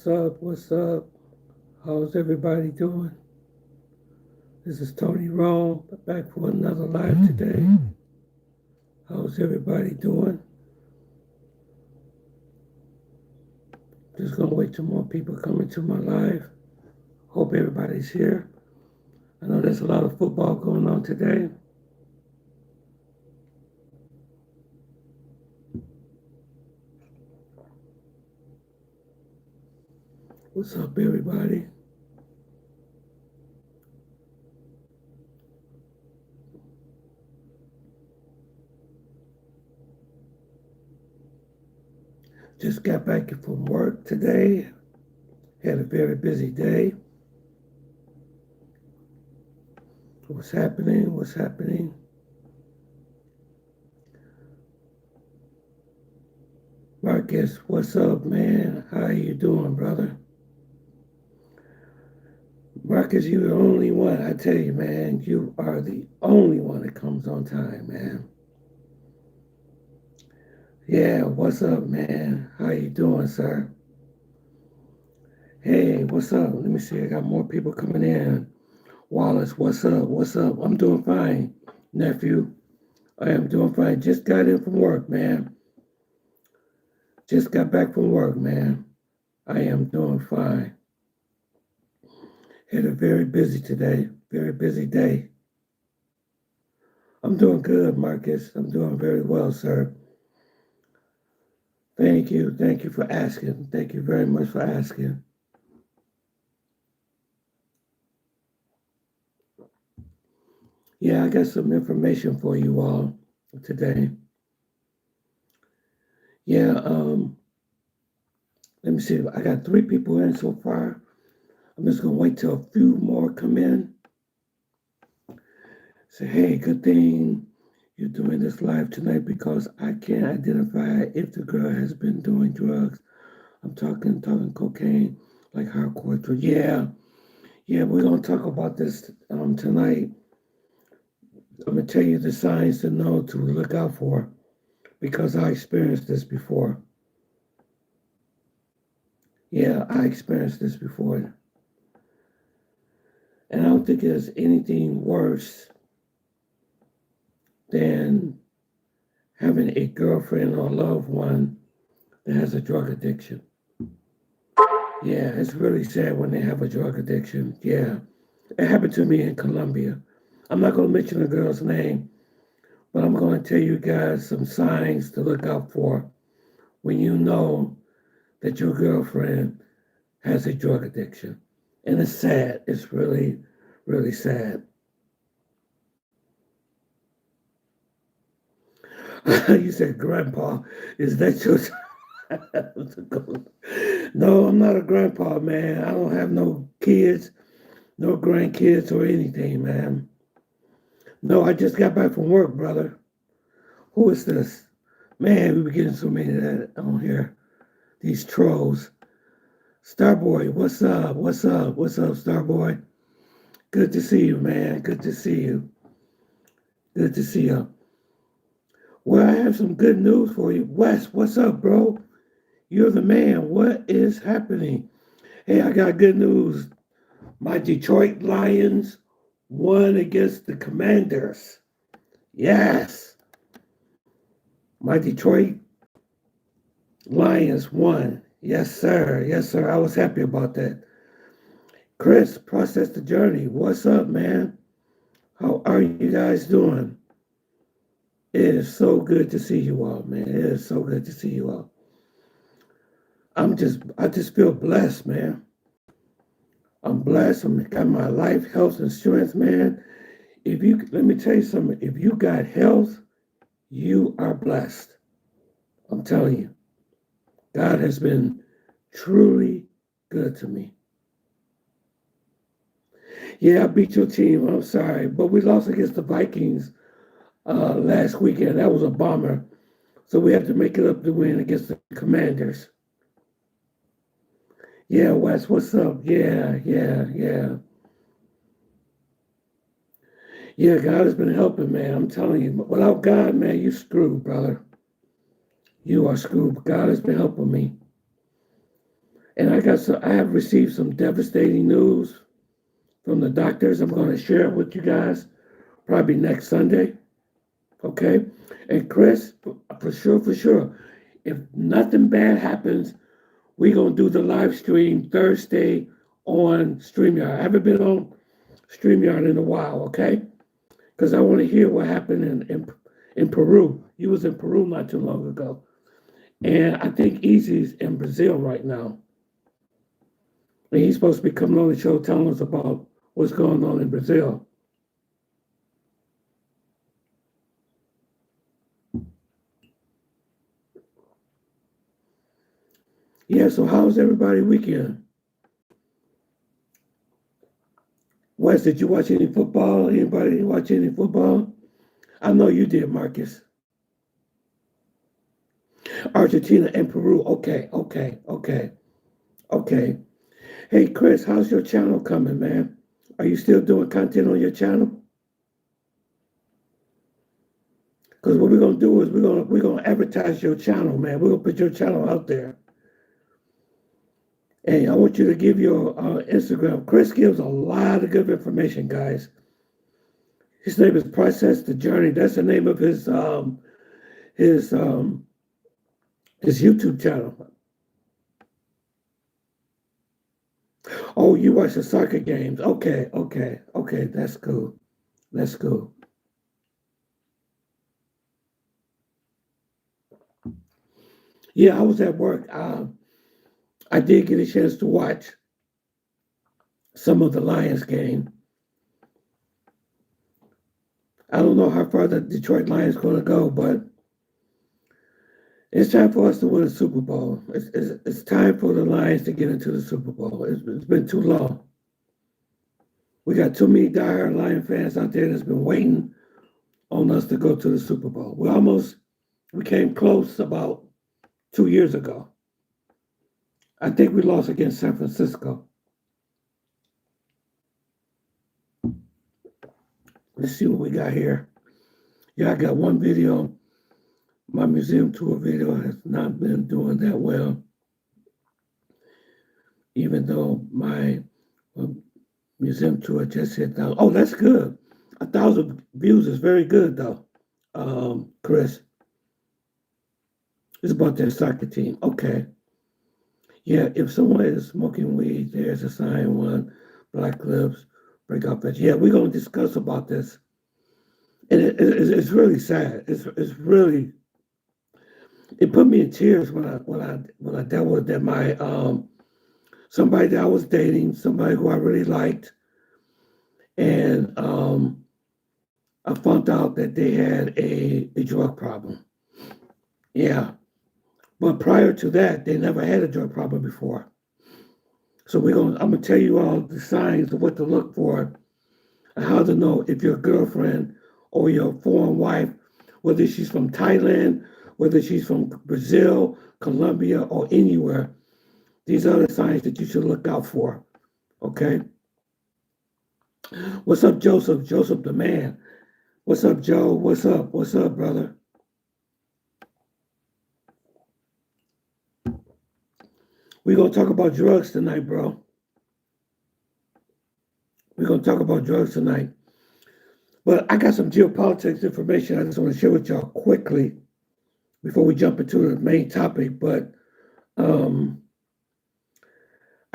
What's up? What's up? How's everybody doing? This is Tony Rome, back for another live today. How's everybody doing? Just gonna wait till more people come into my live. Hope everybody's here. I know there's a lot of football going on today. What's up, everybody? Just got back from work today. Had a very busy day. What's happening? What's happening? Marcus, what's up, man? How you doing, brother? Marcus, you're the only one. I tell you, man, you are the only one that comes on time, man. Yeah, what's up, man? How you doing, sir? Hey, what's up? Let me see. I got more people coming in. Wallace, what's up? What's up? I'm doing fine, nephew. I am doing fine. Just got in from work, man. Just got back from work, man. I am doing fine. Had a very busy today. Very busy day. I'm doing good, Marcus. I'm doing very well, sir. Thank you. Thank you for asking. Thank you very much for asking. Yeah, I got some information for you all today. Yeah, let me see. I got 3 people in so far. I'm just gonna wait till a few more come in. Say, hey, good thing you're doing this live tonight because I can't identify if the girl has been doing drugs. I'm talking cocaine, like hardcore drugs. Yeah, we're gonna talk about this tonight. I'm gonna tell you the signs to know to look out for because I experienced this before. Yeah, I experienced this before. And I don't think there's anything worse than having a girlfriend or loved one that has a drug addiction. Yeah, it's really sad when they have a drug addiction. Yeah, it happened to me in Colombia. I'm not going to mention the girl's name, but I'm going to tell you guys some signs to look out for when you know that your girlfriend has a drug addiction. And it's sad. It's really, really sad. You said, Grandpa, is that your No, I'm not a grandpa, man. I don't have no kids, no grandkids or anything, man. No, I just got back from work, brother. Who is this? Man, we be getting so many of that on here. These trolls. Starboy, what's up? What's up? What's up, Starboy? Good to see you, man. Good to see you. Good to see you. Well, I have some good news for you. Wes, what's up, bro? You're the man. What is happening? Hey, I got good news. My Detroit Lions won against the Commanders. Yes. My Detroit Lions won. Yes, sir. Yes, sir. I was happy about that. Chris, Process the Journey. What's up, man? How are you guys doing? It is so good to see you all, man. It is so good to see you all. I just feel blessed, man. I'm blessed. I'm got my life, health, and strength, man. Let me tell you something. If you got health, you are blessed. I'm telling you, God has been truly good to me. Yeah, I beat your team. I'm sorry, but we lost against the Vikings last weekend. That was a bomber. So we have to make it up to win against the Commanders. Yeah, Wes, what's up? Yeah. Yeah, God has been helping, man. I'm telling you. Without God, man, you screwed, brother. You are screwed. God has been helping me. And I have received some devastating news from the doctors. I'm going to share it with you guys probably next Sunday. Okay. And Chris, for sure, if nothing bad happens, we're going to do the live stream Thursday on StreamYard. I haven't been on StreamYard in a while, okay? Because I want to hear what happened in Peru. You was in Peru not too long ago. And I think Easy's in Brazil right now. And he's supposed to be coming on the show telling us about what's going on in Brazil. Yeah, so how's everybody weekend? Wes, did you watch any football? Anybody watch any football? I know you did, Marcus. Argentina and Peru. Okay. Hey, Chris, how's your channel coming, man? Are you still doing content on your channel? Because what we're gonna do is we're gonna advertise your channel, man. We're gonna put your channel out there. Hey, I want you to give your Instagram. Chris gives a lot of good information, guys. His name is Process the Journey. That's the name of his YouTube channel. Oh, you watch the soccer games? Okay. That's cool. That's cool. Yeah, I was at work. I did get a chance to watch some of the Lions game. I don't know how far the Detroit Lions going to go, but it's time for us to win a Super Bowl. It's time for the Lions to get into the Super Bowl. It's been too long. We got too many diehard Lion fans out there that's been waiting on us to go to the Super Bowl. We came close about 2 years ago. I think we lost against San Francisco. Let's see what we got here. Yeah, I got one video. My museum tour video has not been doing that well, even though my museum tour just hit down. Oh, that's good. 1,000 views is very good, though, Chris. It's about their soccer team. Okay. Yeah, if someone is smoking weed, there's a sign. One, black lips, break out. Yeah, we're going to discuss about this. And it's really sad. It's really, it put me in tears when I dealt with that. My somebody that I was dating, somebody who I really liked, and I found out that they had a drug problem. Yeah, but prior to that, they never had a drug problem before. So I'm gonna tell you all the signs of what to look for and how to know if your girlfriend or your foreign wife, whether she's from Thailand, whether she's from Brazil, Colombia, or anywhere. These are the signs that you should look out for. Okay. What's up, Joseph? Joseph the man. What's up, Joe? What's up? What's up, brother? We're going to talk about drugs tonight, bro. We're going to talk about drugs tonight. But I got some geopolitics information I just want to share with y'all quickly before we jump into the main topic. But I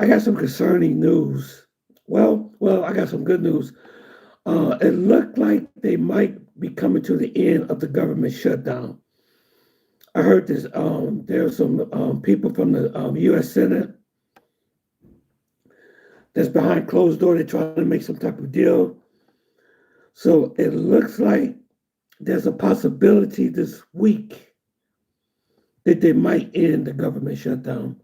got some concerning news. Well, I got some good news. It looked like they might be coming to the end of the government shutdown. I heard this. There's some people from the U.S. Senate that's behind closed door. They're trying to make some type of deal. So it looks like there's a possibility this week that they might end the government shutdown.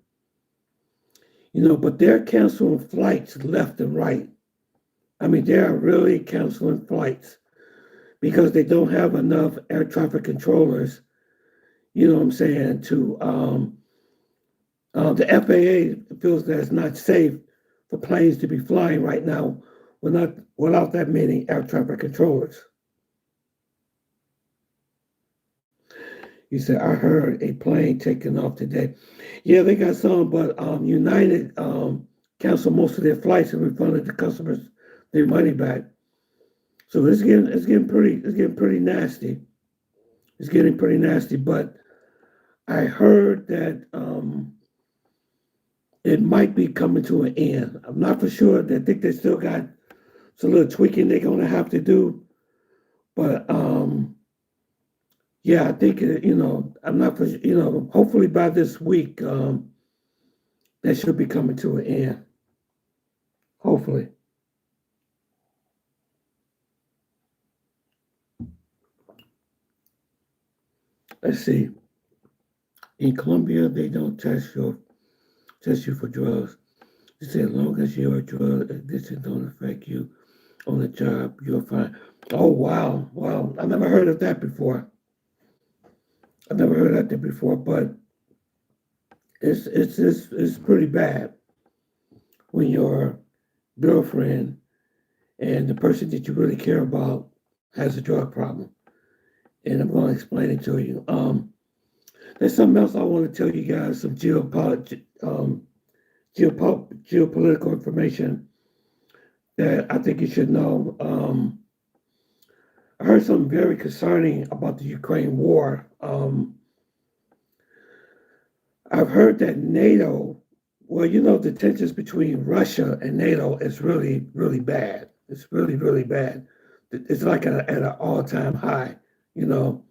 But they're canceling flights left and right. I mean, they are really canceling flights because they don't have enough air traffic controllers, you know what I'm saying, to the FAA feels that it's not safe for planes to be flying right now without that many air traffic controllers. He said, I heard a plane taking off today. Yeah, they got some, but United canceled most of their flights and refunded the customers their money back. So it's getting pretty nasty. It's getting pretty nasty. But I heard that it might be coming to an end. I'm not for sure. I think they still got some little tweaking they're gonna have to do. But yeah, I think I'm not for hopefully by this week that should be coming to an end. Hopefully. Let's see. In Colombia, they don't test you for drugs. They say as long as your drug addiction don't affect you on the job, you're fine. Oh wow, wow! I never heard of that before. I never heard of that before, but it's pretty bad when your girlfriend and the person that you really care about has a drug problem. And I'm going to explain it to you. There's something else I want to tell you guys, some geopolitical information that I think you should know. I heard something very concerning about the Ukraine war. I've heard that NATO, well, the tensions between Russia and NATO is really, really bad. It's really, really bad. It's like at an all-time high, you know.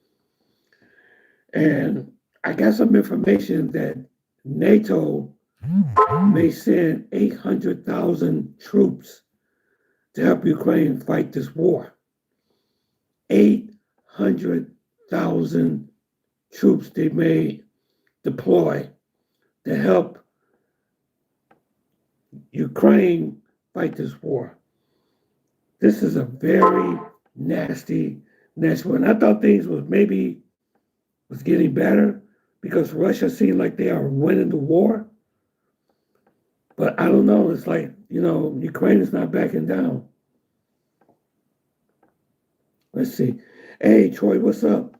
And I got some information that NATO may send 800,000 troops to help Ukraine fight this war. 800,000 troops they may deploy to help Ukraine fight this war. This is a very nasty one. I thought things was getting better because Russia seemed like they are winning the war. But I don't know. It's like, Ukraine is not backing down. Let's see. Hey, Troy, what's up?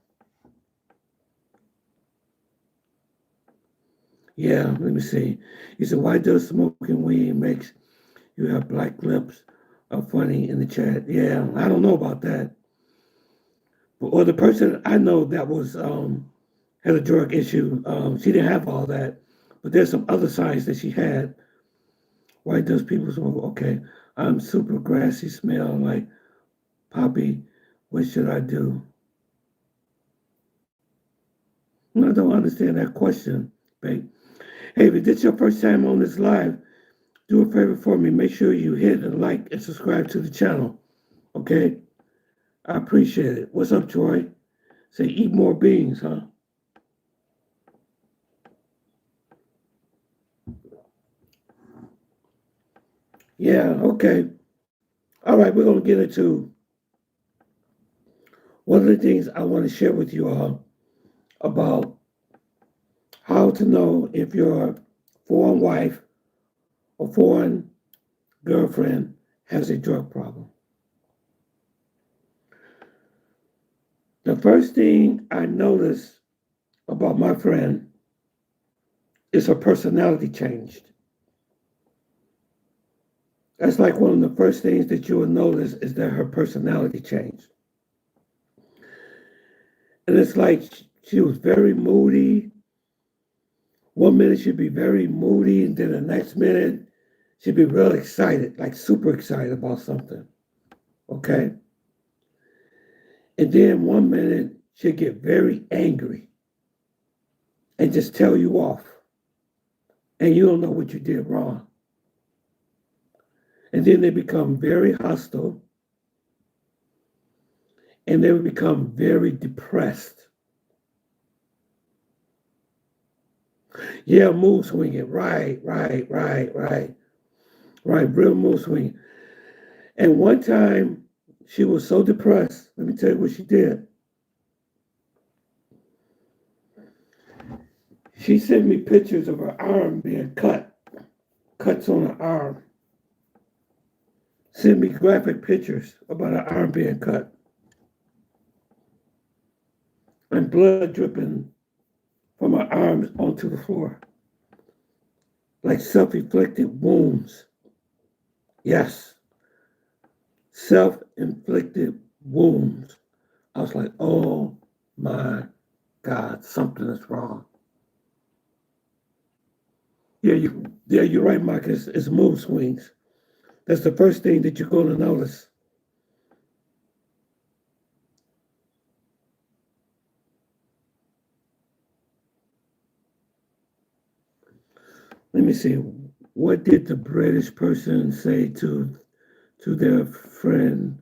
Yeah, let me see. He said, why does smoking weed makes you have black lips are funny in the chat? Yeah, I don't know about that. Or the person I know that was had a drug issue, she didn't have all that. But there's some other signs that she had. Why does people smoke? Okay, I'm super grassy, smell like poppy. What should I do? I don't understand that question, babe. Hey, if this is your first time on this live, do a favor for me. Make sure you hit and like and subscribe to the channel. Okay? I appreciate it. What's up, Troy? Say, eat more beans, huh? Yeah, okay. All right, we're going to get into one of the things I want to share with you all about how to know if your foreign wife or foreign girlfriend has a drug problem. The first thing I noticed about my friend is her personality changed. That's like one of the first things that you will notice is that her personality changed. And it's like she was very moody. One minute she'd be very moody, and then the next minute she'd be real excited, like super excited about something. Okay? And then one minute she'd get very angry and just tell you off. And you don't know what you did wrong. And then they become very hostile and they would become very depressed. Yeah, mood swinging. Right. Real mood swinging. And one time she was so depressed. Let me tell you what she did. She sent me pictures of her arm being cuts on her arm. Sent me graphic pictures about her arm being cut. and blood dripping from her arms onto the floor, like self-inflicted wounds. Yes, self-inflicted wounds. I was like, oh my God, something is wrong. Yeah, you're right, Marcus. It's mood swings. That's the first thing that you're going to notice. Let me see. What did the British person say to their friend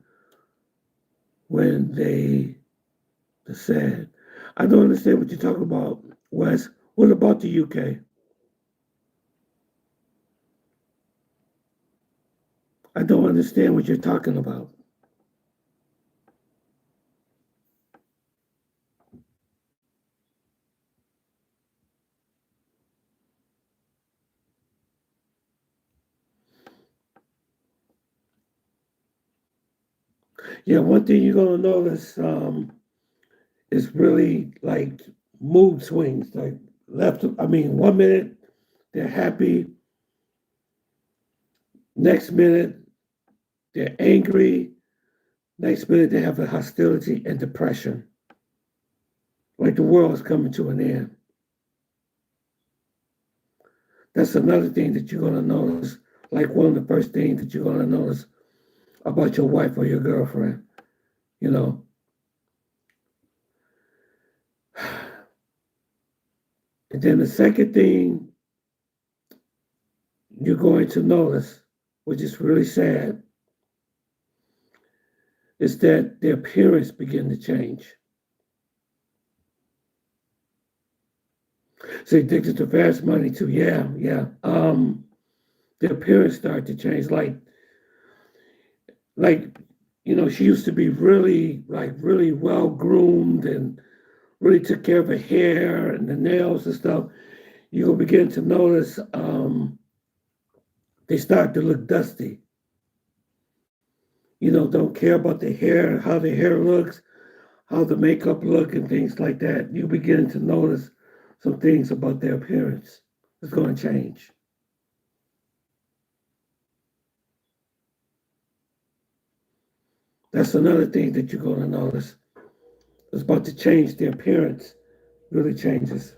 when they said? I don't understand what you're talking about, Wes. What about the UK? I don't understand what you're talking about. Yeah, one thing you're gonna notice is really like mood swings. Like left, I mean, 1 minute they're happy, next minute they're angry, next minute they have a hostility and depression. Like the world is coming to an end. That's another thing that you're gonna notice. Like one of the first things that you're gonna notice about your wife or your girlfriend. You know. And then the second thing you're going to notice, which is really sad, is that their appearance begin to change. So addicted to fast money too. Yeah, yeah. Their appearance start to change. Like, she used to be really well groomed and really took care of her hair and the nails and stuff. You'll begin to notice they start to look dusty. Don't care about the hair, how the hair looks, how the makeup look, and things like that. You begin to notice some things about their appearance. It's going to change. That's another thing that you're going to notice. It's about to change. Their appearance really changes.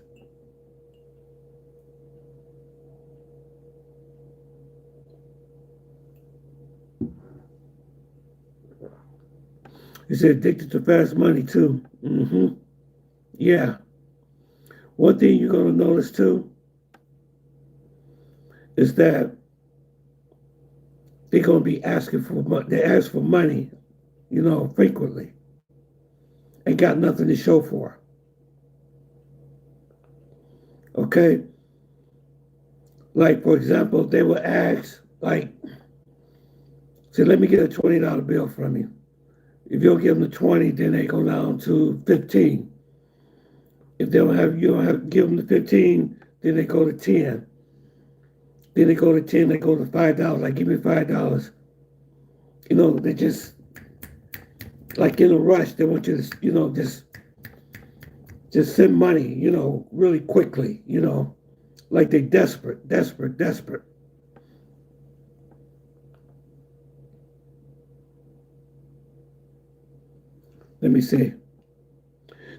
You said addicted to fast money too. Yeah. One thing you're going to notice too is that they're going to be asking for money. They ask for money, frequently, and got nothing to show for. Okay. Like for example, they will ask, like, say, let me get a $20 bill from you. If you don't give them the 20, then they go down to 15. If they don't have, you don't have give them the 15, then they go to 10. Then they go to 10, they go to $5. Like, give me $5. They just like in a rush. They want you to, just send money, really quickly, like they desperate, desperate, desperate. Let me see.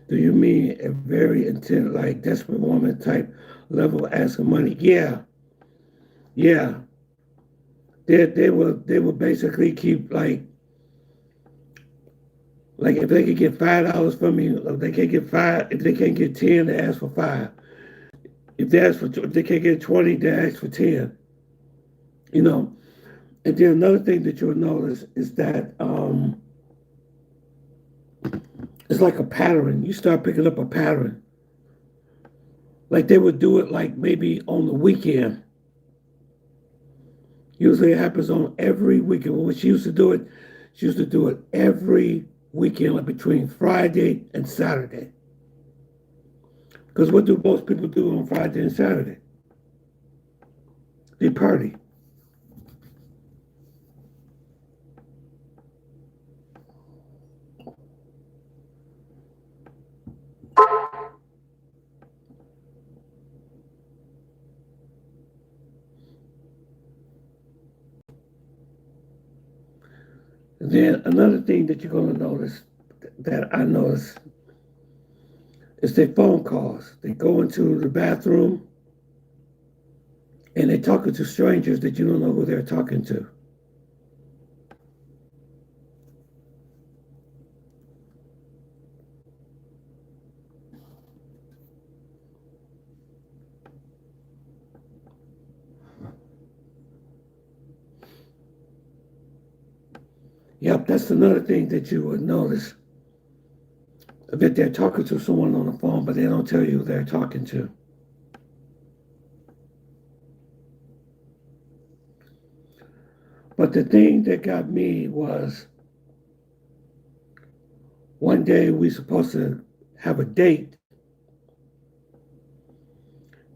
Do you mean a very intent, like desperate woman type level asking money? Yeah, yeah. They will basically keep like if they could get $5 from you, if they can't get five, if they can't get 10, they ask for five. If they can't get 20, they ask for 10. You know. And then another thing that you'll notice is that it's like a pattern. You start picking up a pattern. Like they would do it like maybe on the weekend. Usually it happens on every weekend. When she used to do it, she used to do it every weekend, like between Friday and Saturday. Because what do most people do on Friday and Saturday? They party. And then another thing that you're going to notice that I notice is their phone calls. They go into the bathroom and they're talking to strangers that you don't know who they're talking to. Yep, that's another thing that you would notice, that they're talking to someone on the phone, but they don't tell you who they're talking to. But the thing that got me was one day we supposed to have a date,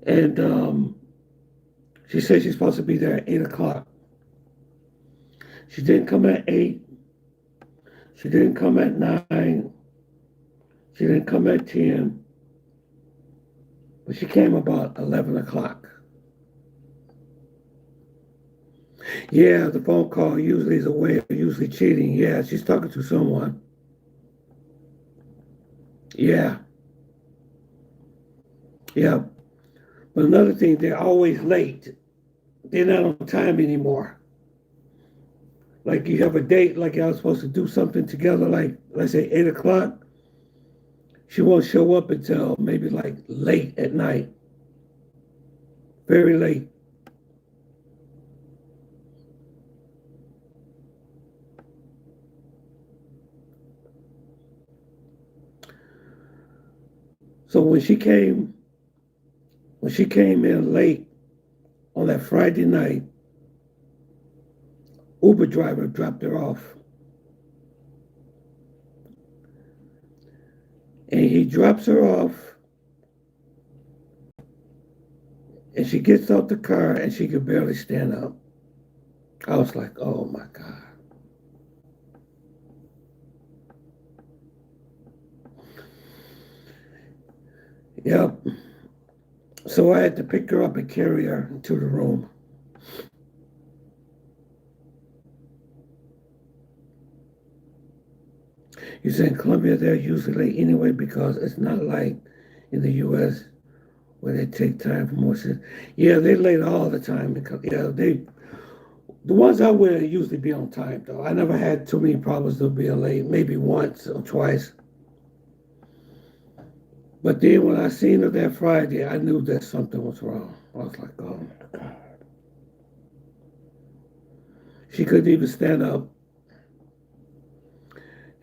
and she said she's supposed to be there at 8 o'clock. She didn't come at 8. She didn't come at 9. She didn't come at 10. But she came about 11 o'clock. Yeah, the phone call usually is a way of usually cheating. Yeah, she's talking to someone. Yeah, yeah. But another thing, they're always late. They're not on time anymore. Like you have a date, like y'all supposed to do something together, like let's say 8 o'clock. She won't show up until maybe like late at night, very late. So when she came in late on that Friday night, Uber driver dropped her off. And he drops her off, and she gets out the car, and she could barely stand up. I was like, oh my God. Yep. So I had to pick her up and carry her to the room. You say in Colombia, they're usually late anyway because it's not like in the U.S. where they take time for more shit. Yeah, they're late all the time. Because, yeah, the ones I wear usually be on time though. I never had too many problems with being late. Maybe once or twice. But then when I seen her that Friday, I knew that something was wrong. I was like, oh my God. She couldn't even stand up.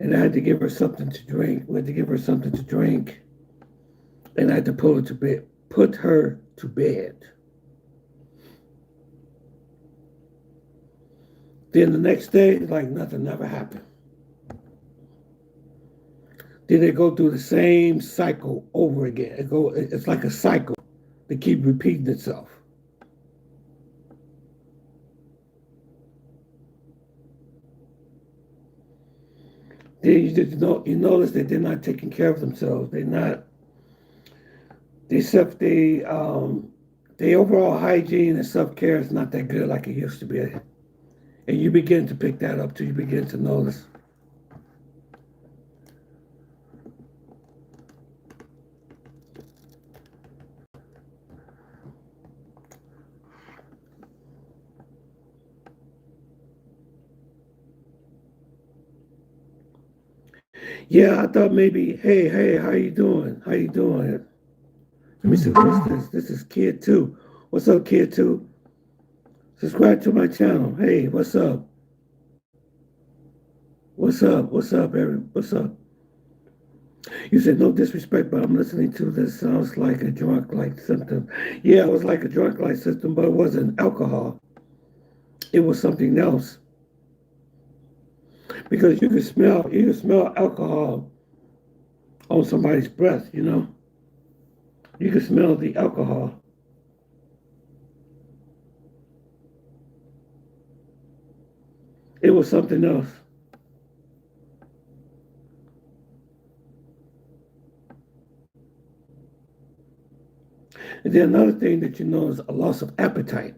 And I had to give her something to drink. We had to give her something to drink. And I had to put her to bed. Then the next day, like nothing never happened. Then they go through the same cycle over again. It's like a cycle. They keep repeating itself. Then you notice that they're not taking care of themselves. They're not. They overall hygiene and self care is not that good like it used to be, and you begin to pick that up till you begin to notice. Yeah, I thought maybe, hey, how you doing? How you doing? Let me see, what's this? This is Kid 2. What's up, Kid 2? Subscribe to my channel. Hey, what's up? What's up? What's up, everybody? What's up? You said no disrespect, but I'm listening to this. Sounds like a drunk light system. Yeah, it was like a drunk light system, but it wasn't alcohol. It was something else. Because you can smell alcohol on somebody's breath, you know? You can smell the alcohol. It was something else. And then another thing that you know is a loss of appetite.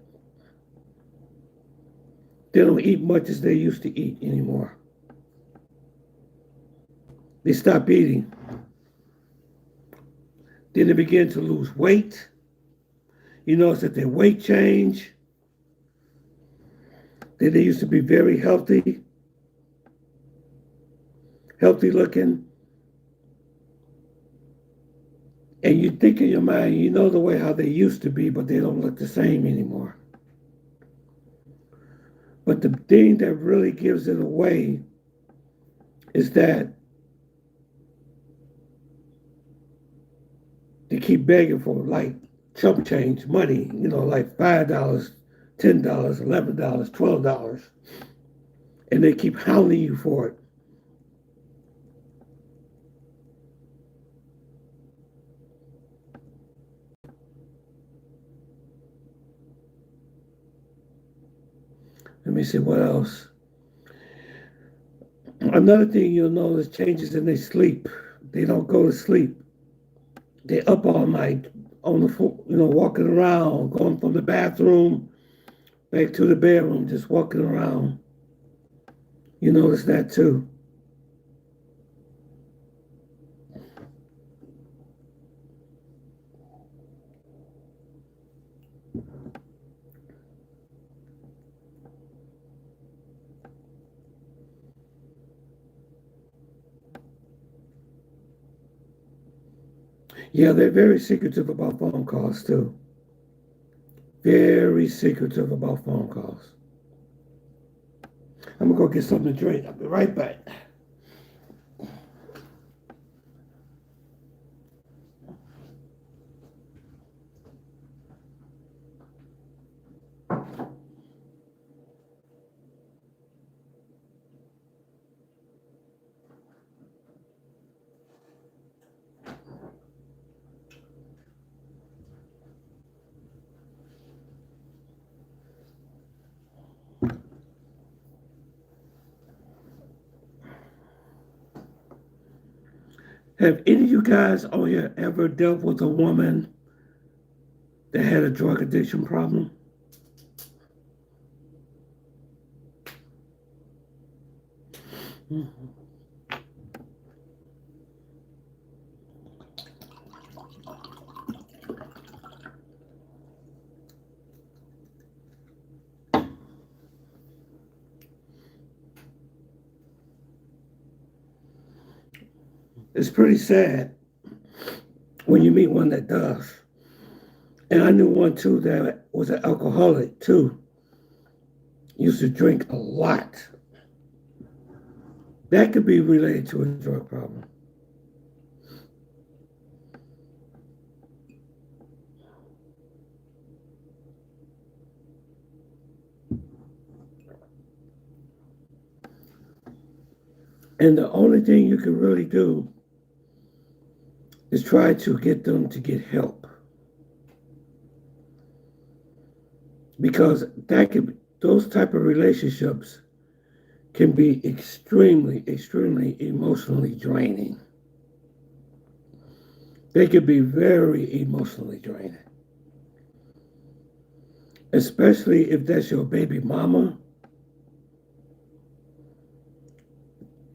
They don't eat much as they used to eat anymore. They stop eating. Then they begin to lose weight. You notice that their weight change. That they used to be very healthy looking. And you think in your mind, you know the way how they used to be, but they don't look the same anymore. But the thing that really gives it away is that they keep begging for like chump change money, like $5, $10, $11, $12. And they keep hounding you for it. Let me see what else. Another thing you'll notice changes in their sleep. They don't go to sleep. They're up all night on the floor, walking around, going from the bathroom back to the bedroom, just walking around. You notice that too. Yeah, they're very secretive about phone calls too. Very secretive about phone calls. I'm gonna go get something to drink. I'll be right back. Have any of you guys on here ever dealt with a woman that had a drug addiction problem? It's pretty sad when you meet one that does. And I knew one too that was an alcoholic too. Used to drink a lot. That could be related to a drug problem. And the only thing you can really do is try to get them to get help. Because those type of relationships can be extremely, extremely emotionally draining. They can be very emotionally draining. Especially if that's your baby mama,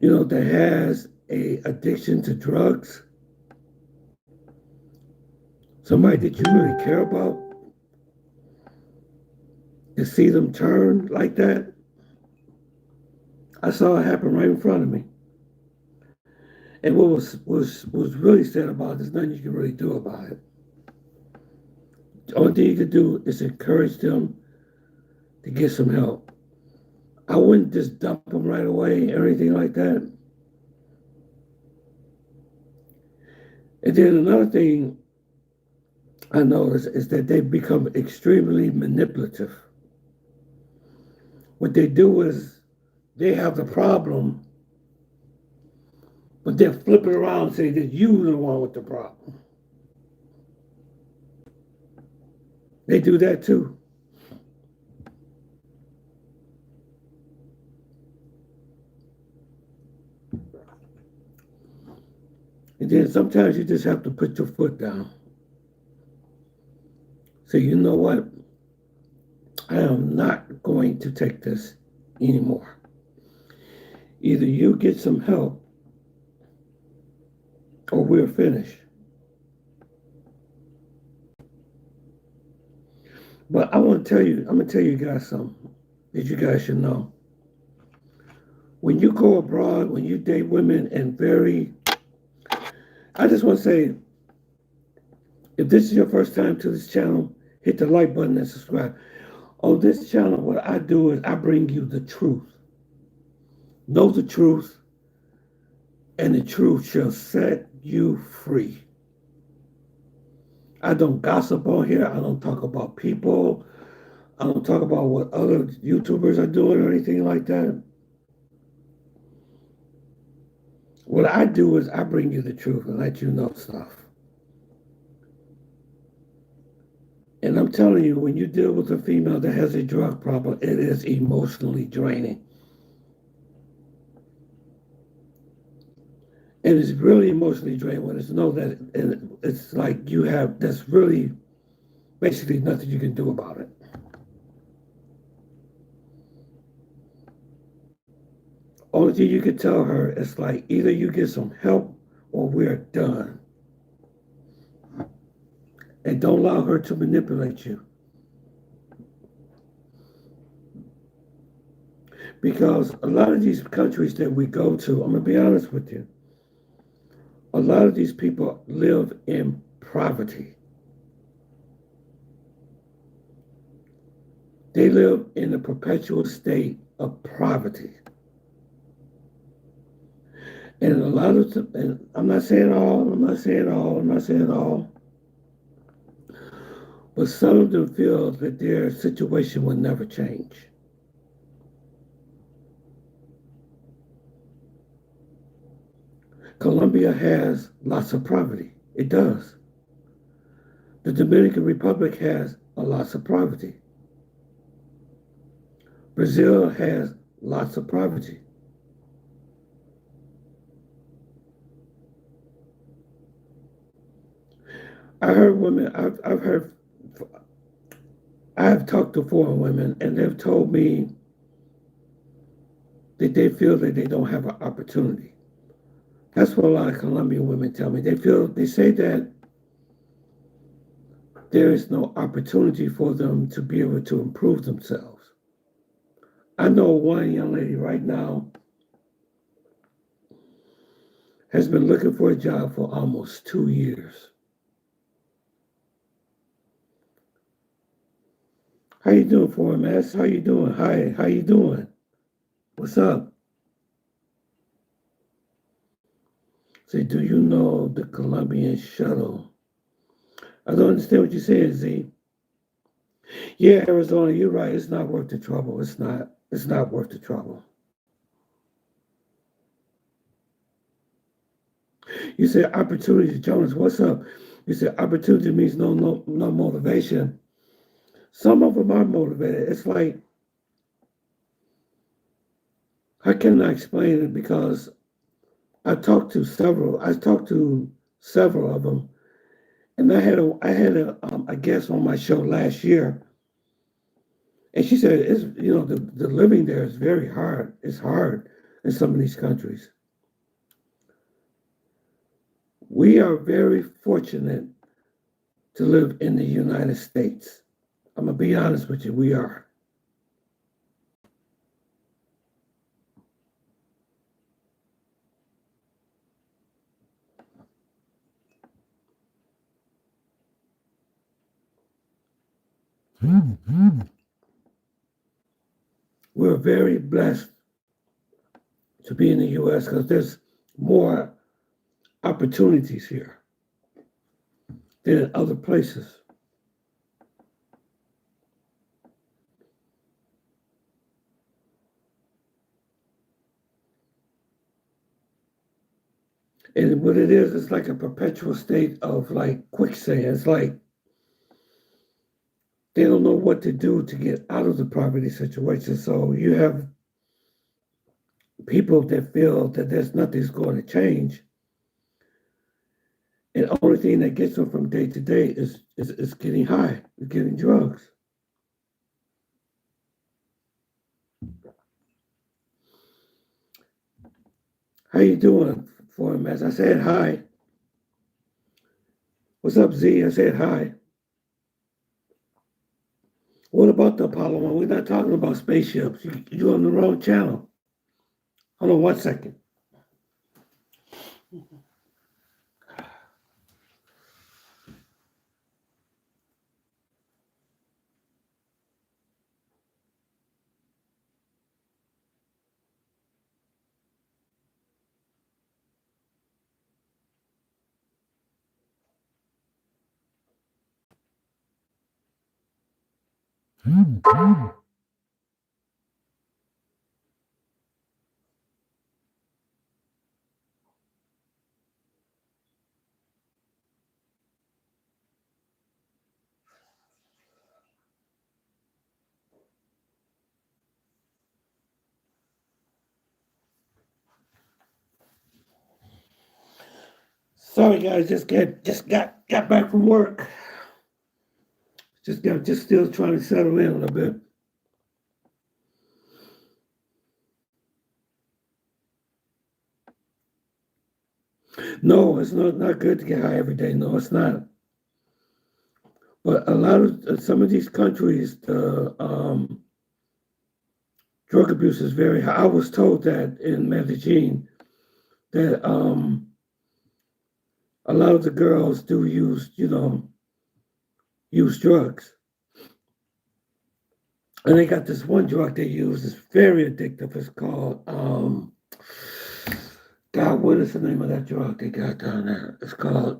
that has a addiction to drugs. Somebody that you really care about, to see them turn like that. I saw it happen right in front of me. And what was really sad about it, there's nothing you can really do about it. The only thing you can do is encourage them to get some help. I wouldn't just dump them right away or anything like that. And then another thing I noticed is that they become extremely manipulative. What they do is they have the problem, but they'll flip it around and say that you're the one with the problem. They do that too. And then sometimes you just have to put your foot down. Say, you know what? I am not going to take this anymore. Either you get some help or we're finished. But I'm gonna tell you guys something that you guys should know. When you go abroad, when you date women and I just want to say, if this is your first time to this channel, hit the like button and subscribe. On this channel, what I do is I bring you the truth. Know the truth, and the truth shall set you free. I don't gossip on here. I don't talk about people. I don't talk about what other YouTubers are doing or anything like that. What I do is I bring you the truth and let you know stuff. And I'm telling you, when you deal with a female that has a drug problem, it is emotionally draining. And it's really emotionally draining when it's know that it's like you have, that's really basically nothing you can do about it. Only thing you can tell her is like either you get some help or we're done. And don't allow her to manipulate you. Because a lot of these countries that we go to, I'm going to be honest with you, a lot of these people live in poverty. They live in a perpetual state of poverty. And a lot of, and I'm not saying all, but some of them feel that their situation will never change. Colombia has lots of poverty. It does. The Dominican Republic has a lots of poverty. Brazil has lots of poverty. I heard women, I have talked to foreign women and they've told me that they feel that they don't have an opportunity. That's what a lot of Colombian women tell me. They say that there is no opportunity for them to be able to improve themselves. I know one young lady right now has been looking for a job for almost 2 years. How you doing, foreign mass? How you doing? Hi, how you doing? What's up? Say, do you know the Colombian shuttle? I don't understand what you're saying, Z. Yeah, Arizona, you're right. It's not worth the trouble. It's not. It's not worth the trouble. You said opportunity, Jonas. What's up? You said opportunity means no motivation. Some of them are motivated. It's like, how can I explain it? Because I talked to several of them, and I had a guest on my show last year, and she said it's the living there is very hard. It's hard in some of these countries. We are very fortunate to live in the United States. I'm gonna be honest with you. We are. We're very blessed to be in the U.S. because there's more opportunities here than in other places. And what it is, it's like a perpetual state of like quicksand. It's like they don't know what to do to get out of the poverty situation. So you have people that feel that there's nothing's going to change. And the only thing that gets them from day to day is getting high, is getting drugs. How you doing, for him? As I said, hi. What's up, Z? I said hi. What about the Apollo one? We're not talking about spaceships. You're on the wrong channel. Hold on 1 second. Sorry, guys. Just got back from work. Just still trying to settle in a little bit. No, it's not good to get high every day. No, it's not. But a lot of some of these countries, the drug abuse is very high. I was told that in Medellin that a lot of the girls do use drugs, and they got this one drug they use. It's very addictive. It's called God. What is the name of that drug they got down there? It's called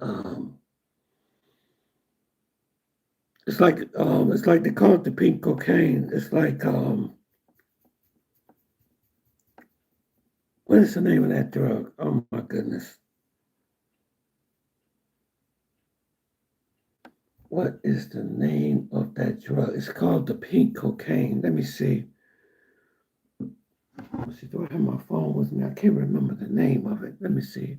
it's like they call it the pink cocaine. It's like what is the name of that drug? Oh my goodness. What is the name of that drug? It's called the pink cocaine. Let me see. Let's see, do I have my phone with me? I can't remember the name of it. Let me see.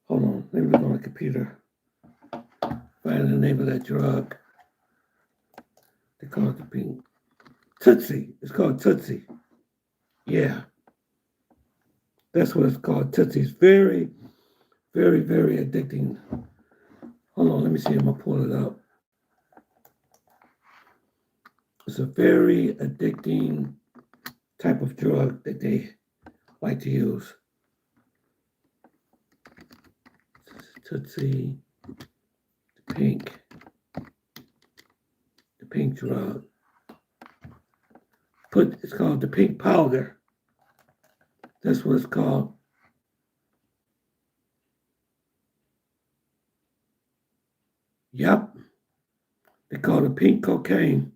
Hold on. Let me look on the computer. Find the name of that drug. They call it the pink. Tootsie. It's called Tootsie. Yeah. That's what it's called. Tootsie. It's very, very, very addicting. Hold on. Let me see. I'm going to pull it up. It's a very addicting type of drug that they like to use. Tootsie, the pink drug. It's called the pink powder. That's what it's called. Yep. They call it pink cocaine.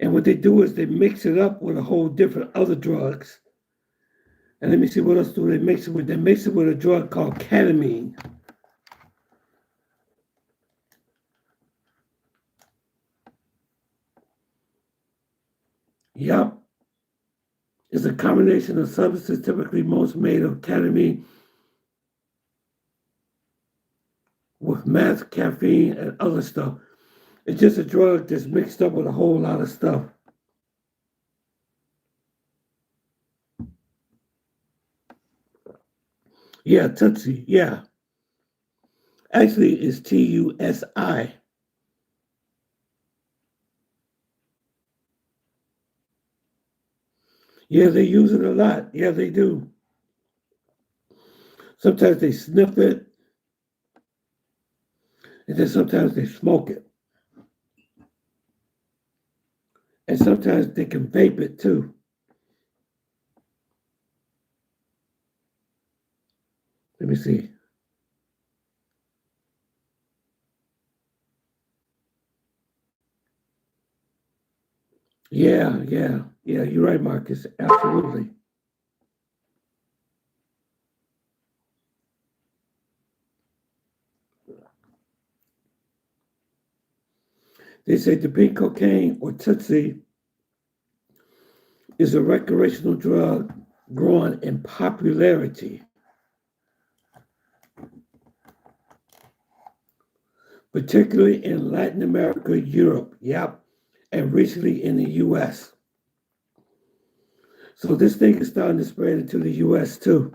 And what they do is they mix it up with a whole different other drugs. And let me see what else do they mix it with. They mix it with a drug called ketamine. Yep. It's a combination of substances typically most made of ketamine with meth, caffeine, and other stuff. It's just a drug that's mixed up with a whole lot of stuff. Yeah, Tootsie, yeah. Actually, it's Tusi. Yeah, they use it a lot. Yeah, they do. Sometimes they sniff it, and then sometimes they smoke it. And sometimes they can vape it too. Let me see. Yeah, you're right, Marcus. Absolutely. They say the pink cocaine or Tootsie is a recreational drug growing in popularity, particularly in Latin America, Europe, yep, and recently in the US. So this thing is starting to spread into the US too.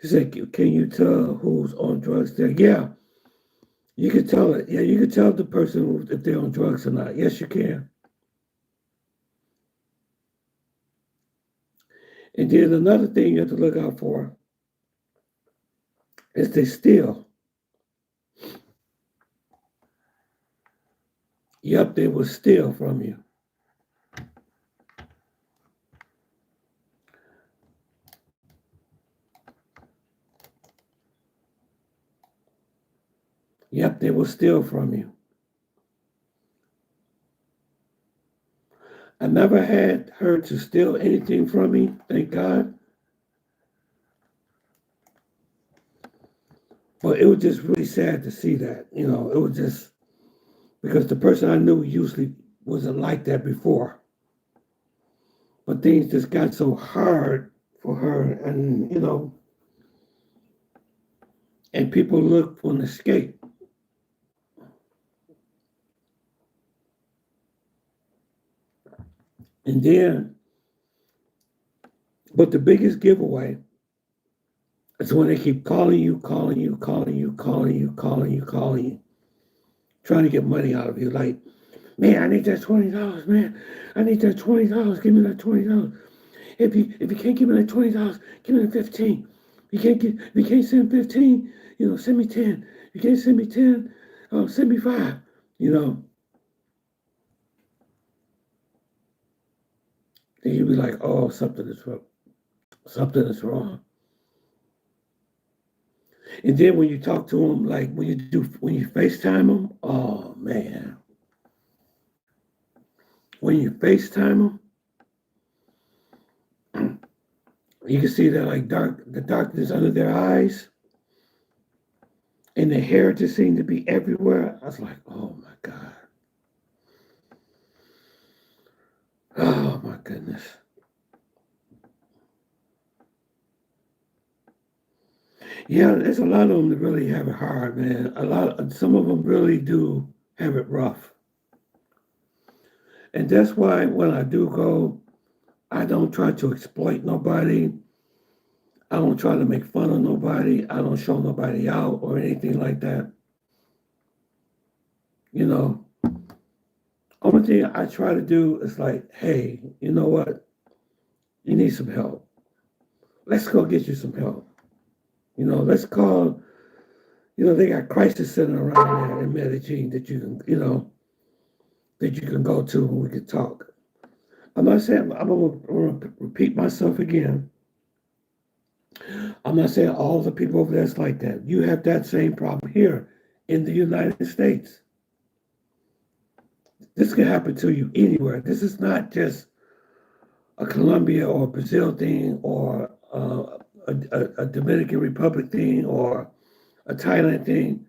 She said, can you tell who's on drugs there? Yeah, you can tell it. Yeah, you can tell the person if they're on drugs or not. Yes, you can. And then another thing you have to look out for is they steal. Yep, they will steal from you. Yep, they will steal from you. I never had her to steal anything from me, thank God. But it was just really sad to see that. It was just because the person I knew usually wasn't like that before. But things just got so hard for her, and people look for an escape. And then, but the biggest giveaway is when they keep calling you, calling you, calling you, calling you, calling you, calling you, trying to get money out of you. Like, man, I need that $20, man. I need that $20. Give me that $20. If you can't give me that $20, give me the 15. If you can't send 15, send me 10. If you can't send me 10, send me 5. Then you'll be like, oh, something is wrong. Something is wrong. And then when you talk to them, like when you FaceTime them, oh man. When you FaceTime them, you can see that like the darkness under their eyes, and the hair just seemed to be everywhere. I was like, oh my God. Oh my goodness. Yeah, there's a lot of them that really have it hard, man. Some of them really do have it rough. And that's why when I do go, I don't try to exploit nobody. I don't try to make fun of nobody. I don't show nobody out or anything like that. Only thing I try to do is like, hey, you know what? You need some help. Let's go get you some help. Let's call, they got crisis center around there in Medellin that you can go to and we can talk. I'm not saying, I'm going to repeat myself again. I'm not saying all the people over there is like that. You have that same problem here in the United States. This can happen to you anywhere. This is not just a Colombia or Brazil thing or a Dominican Republic thing or a Thailand thing.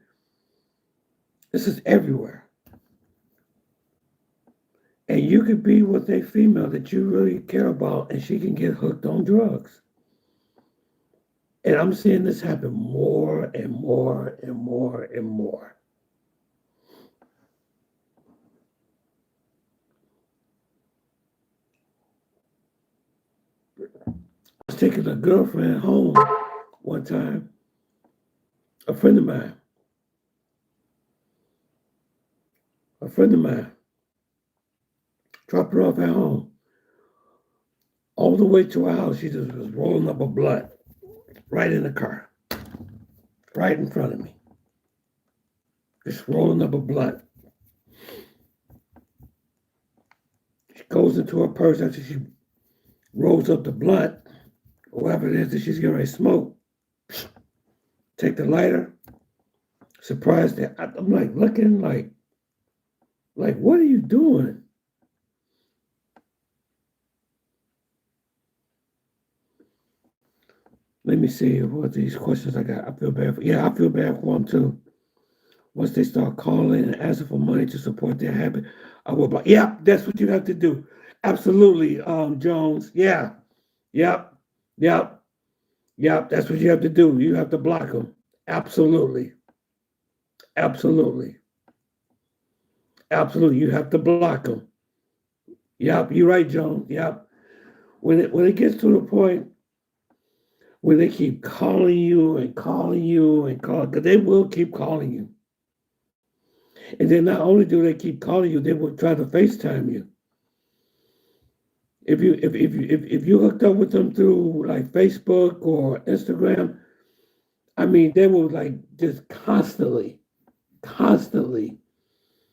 This is everywhere. And you could be with a female that you really care about and she can get hooked on drugs. And I'm seeing this happen more and more and more and more. I was taking a girlfriend home one time, a friend of mine. Dropped her off at home. All the way to our house, she just was rolling up a blunt right in the car, right in front of me. Just rolling up a blunt. She goes into her purse after she rolls up the blunt, or whatever it is that she's getting ready to smoke. Take the lighter. Surprised that I'm like looking like, what are you doing? Let me see what these questions I got. I feel bad for. Yeah, I feel bad for them too. Once they start calling and asking for money to support their habit, I will. But yeah, that's what you have to do. Absolutely, Jones. Yeah, yep, yep, yep. That's what you have to do. You have to block them. Absolutely, absolutely, absolutely. You have to block them. Yep, you're right, Jones. Yep. When it gets to the point where they keep calling you and calling you and calling, because they will keep calling you. And then not only do they keep calling you, they will try to FaceTime you. If you hooked up with them through like Facebook or Instagram, I mean they will like just constantly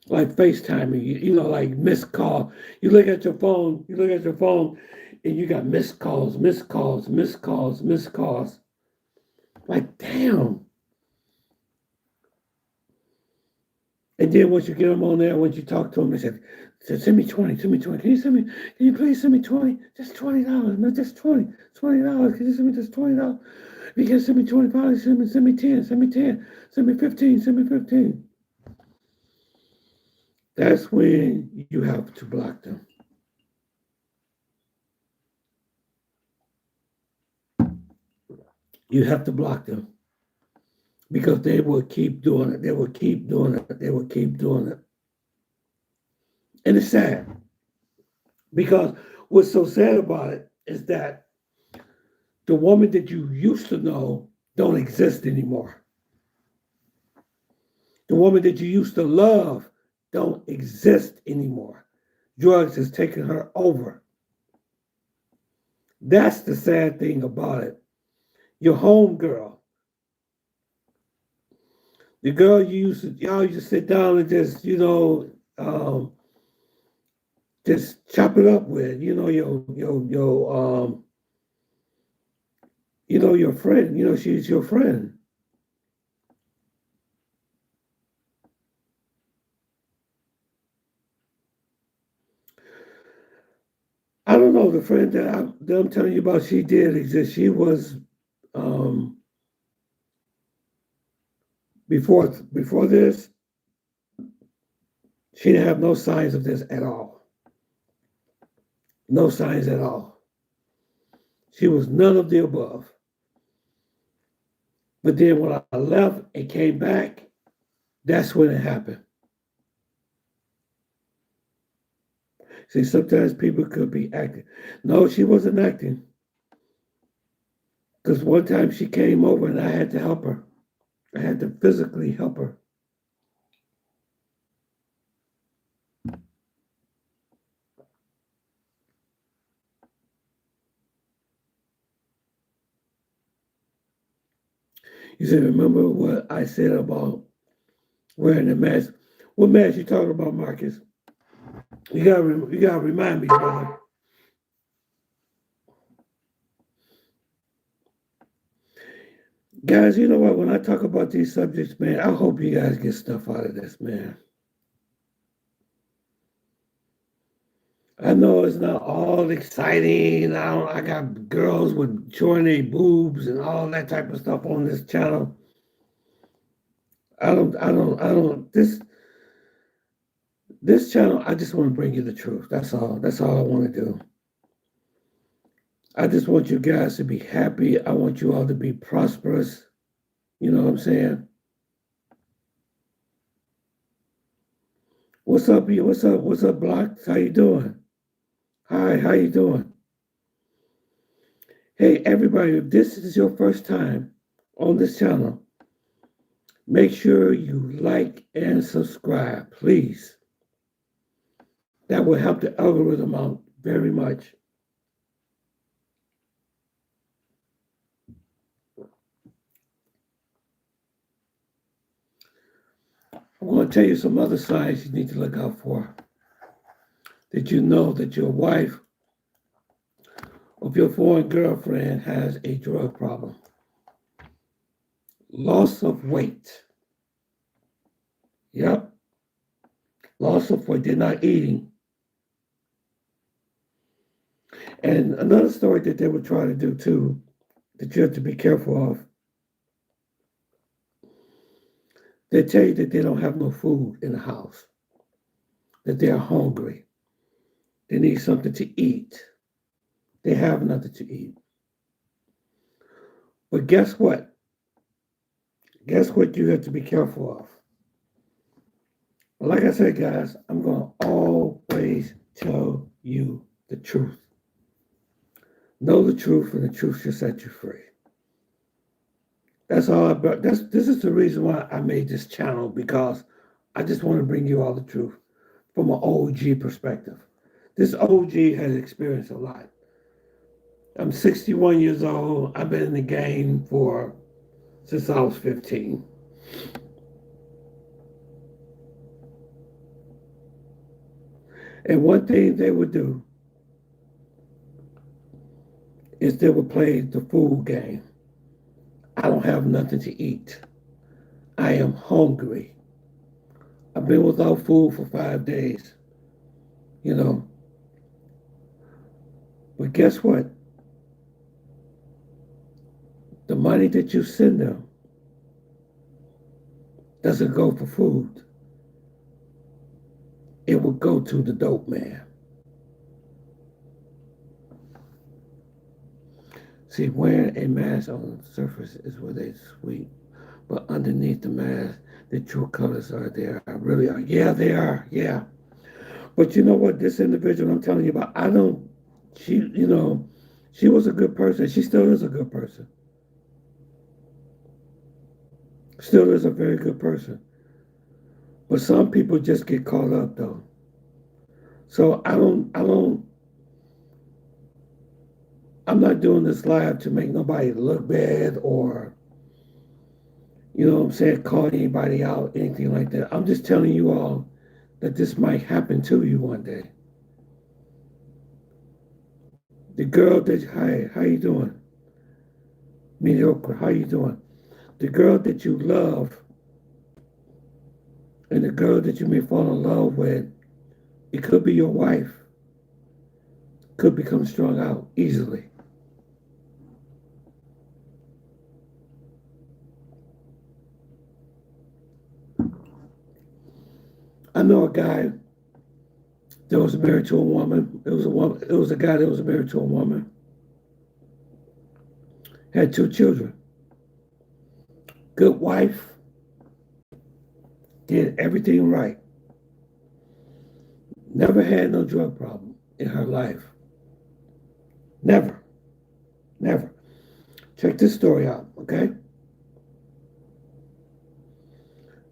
like FaceTiming you, like missed call. You look at your phone, and you got missed calls. Like damn. And then once you get them on there, once you talk to them, they said, send me 20, send me 20. Can you please send me 20? Just $20, no, just $20. Can you send me just $20? If you can't send me 20, probably send me 10, send me 15, send me 15. That's when you have to block them. You have to block them because they will keep doing it. They will keep doing it. They will keep doing it. And it's sad because what's so sad about it is that the woman that you used to know don't exist anymore. The woman that you used to love don't exist anymore. Drugs has taken her over. That's the sad thing about it. Your home girl, the girl y'all used to sit down and just, just chop it up with, your friend, she's your friend. I don't know, the friend that I'm telling you about, she did exist. She was, before this, she didn't have no signs of this at all. No signs at all. She was none of the above. But then when I left and came back, that's when it happened. See, sometimes people could be acting. No, she wasn't acting. Because one time she came over and I had to help her. I had to physically help her. You said, remember what I said about wearing the mask? What mask you talking about, Marcus? You gotta remind me, brother. Guys, you know what? When I talk about these subjects, man, I hope you guys get stuff out of this, man. I know it's not all exciting. I got girls with showing their boobs and all that type of stuff on this channel. I don't. This channel, I just want to bring you the truth. That's all. That's all I want to do. I just want you guys to be happy. I want you all to be prosperous. You know what I'm saying? What's up, you? What's up, Blocks? How you doing? Hi, how you doing? Hey, everybody, if this is your first time on this channel, make sure you like and subscribe, please. That will help the algorithm out very much. I'm going to tell you some other signs you need to look out for. Did you know that your wife or your foreign girlfriend has a drug problem? Loss of weight. Yep. Loss of weight. They're not eating. And another story that they would try to do too, that you have to be careful of, they tell you that they don't have no food in the house, that they're hungry. They need something to eat. They have nothing to eat. But guess what? Guess what you have to be careful of? Well, like I said, guys, I'm going to always tell you the truth. Know the truth, and the truth shall set you free. That's all. This is the reason why I made this channel, because I just want to bring you all the truth from an OG perspective. This OG has experienced a lot. I'm 61 years old. I've been in the game for since I was 15. And one thing they would do is they would play the food game. I don't have nothing to eat. I am hungry. I've been without food for 5 days, you know. But guess what? The money that you send them doesn't go for food. It will go to the dope man. See, wearing a mask on the surface is where they sweet, but underneath the mask, the true colors are there. Really are. Yeah, they are. Yeah. But you know what? This individual I'm telling you about, I don't. She, she was a good person. She still is a good person. Still is a very good person. But some people just get caught up though. So I'm not doing this live to make nobody look bad or, what I'm saying, call anybody out, anything like that. I'm just telling you all that this might happen to you one day. The girl that, hi, how you doing? Mediocre, how you doing? The girl that you love and the girl that you may fall in love with, it could be your wife, could become strung out easily. I know a guy that was married to a woman. It was a woman. It was a guy that was married to a woman. Had 2 children. Good wife. Did everything right. Never had no drug problem in her life. Never. Never. Check this story out, okay?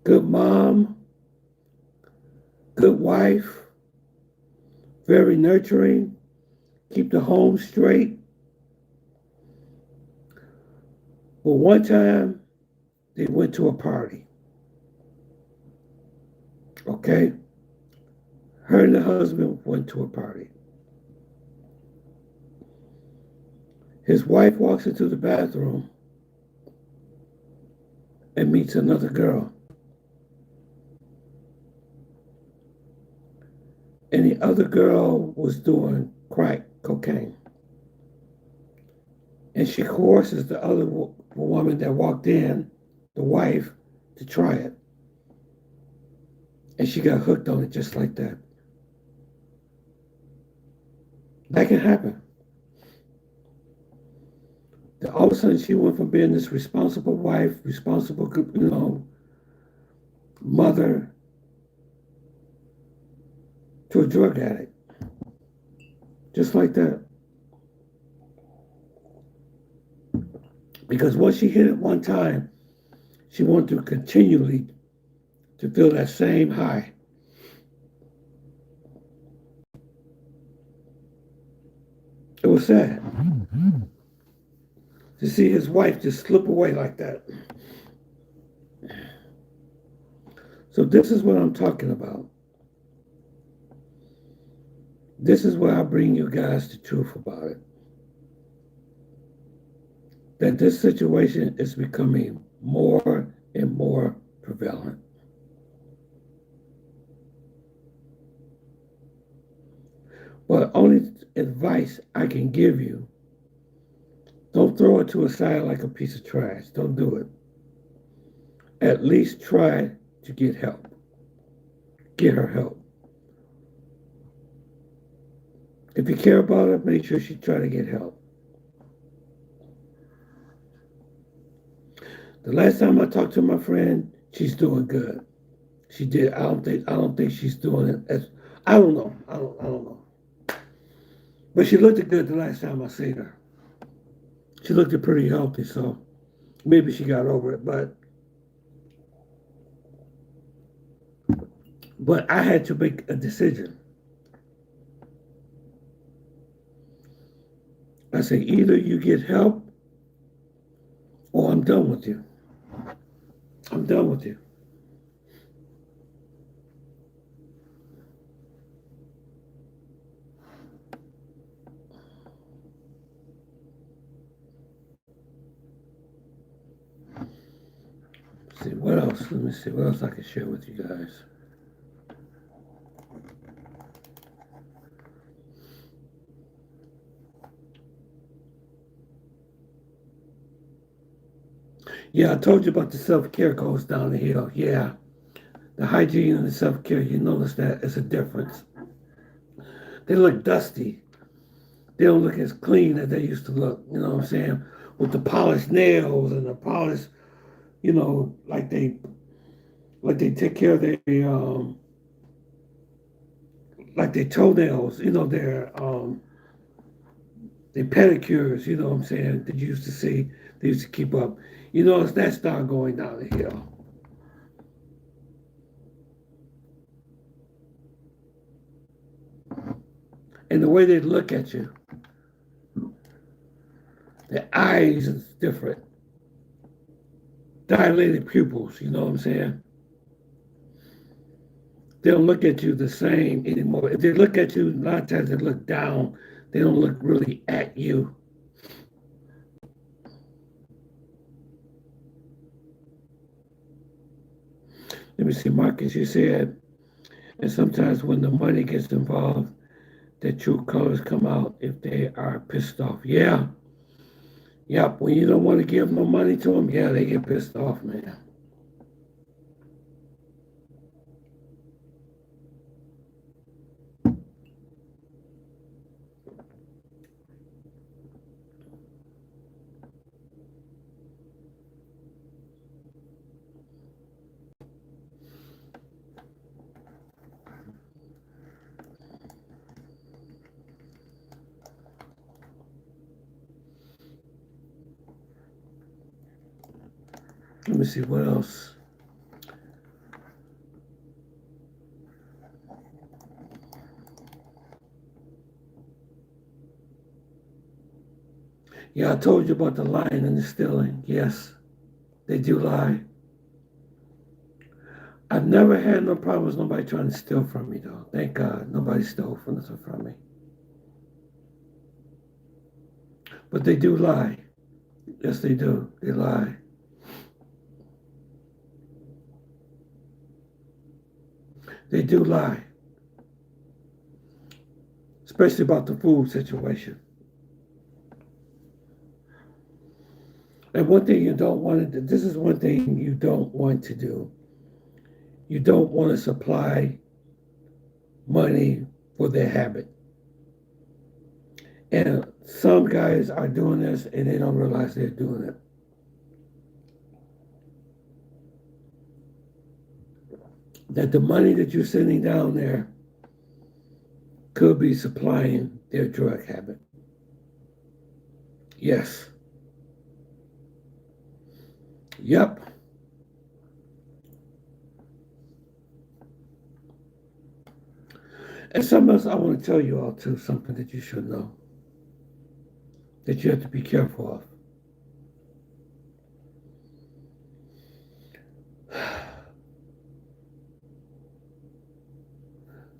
Good mom. Good wife. Very nurturing. Keep the home straight. But one time, they went to a party. Okay? Her and the husband went to a party. His wife walks into the bathroom and meets another girl. And the other girl was doing crack cocaine. And she coerces the other woman that walked in, the wife, to try it. And she got hooked on it just like that. That can happen. Then all of a sudden, she went from being this responsible wife, responsible, mother, to a drug addict. Just like that. Because once she hit it one time, she wanted to continually to feel that same high. It was sad to see his wife just slip away like that. So this is what I'm talking about. This is where I bring you guys the truth about it. That this situation is becoming more and more prevalent. But only advice I can give you, don't throw it to a side like a piece of trash. Don't do it. At least try to get help. Get her help. If you care about her, make sure she try to get help. The last time I talked to my friend, she's doing good. She did. I don't think she's doing it as. I don't know. I don't know. But she looked good the last time I seen her. She looked pretty healthy, so Maybe she got over it, but I had to make a decision. I said, either you get help or I'm done with you. I'm done with you. Let's see what else. Let me see what else I can share with you guys. Yeah, I told you about the self-care goes down the hill. Yeah, the hygiene and the self-care, you notice that it's a difference. They look dusty. They don't look as clean as they used to look. You know what I'm saying? With the polished nails and the polished, like they take care of their like their toenails. Their pedicures. You know what I'm saying? That you used to see. They used to keep up. You know, it's that start going down the hill. And the way they look at you, their eyes is different. Dilated pupils. You know what I'm saying? They don't look at you the same anymore. If they look at you, a lot of times they look down. They don't look really at you. Let me see, Marcus, you said, and sometimes when the money gets involved, their true colors come out if they are pissed off. Yeah, yep. When you don't want to give no money to them, yeah, they get pissed off, man. Let me see what else. Yeah, I told you about the lying and the stealing. Yes, they do lie. I've never had no problems nobody trying to steal from me, though. Thank God, nobody stole from me. But they do lie. Yes, they do. They lie. They do lie, especially about the food situation. And one thing you don't want to do, this is one thing you don't want to do. You don't want to supply money for their habit. And some guys are doing this and they don't realize they're doing it. That the money that you're sending down there could be supplying their drug habit. Yes. Yep. And something else I want to tell you all too, something that you should know, that you have to be careful of.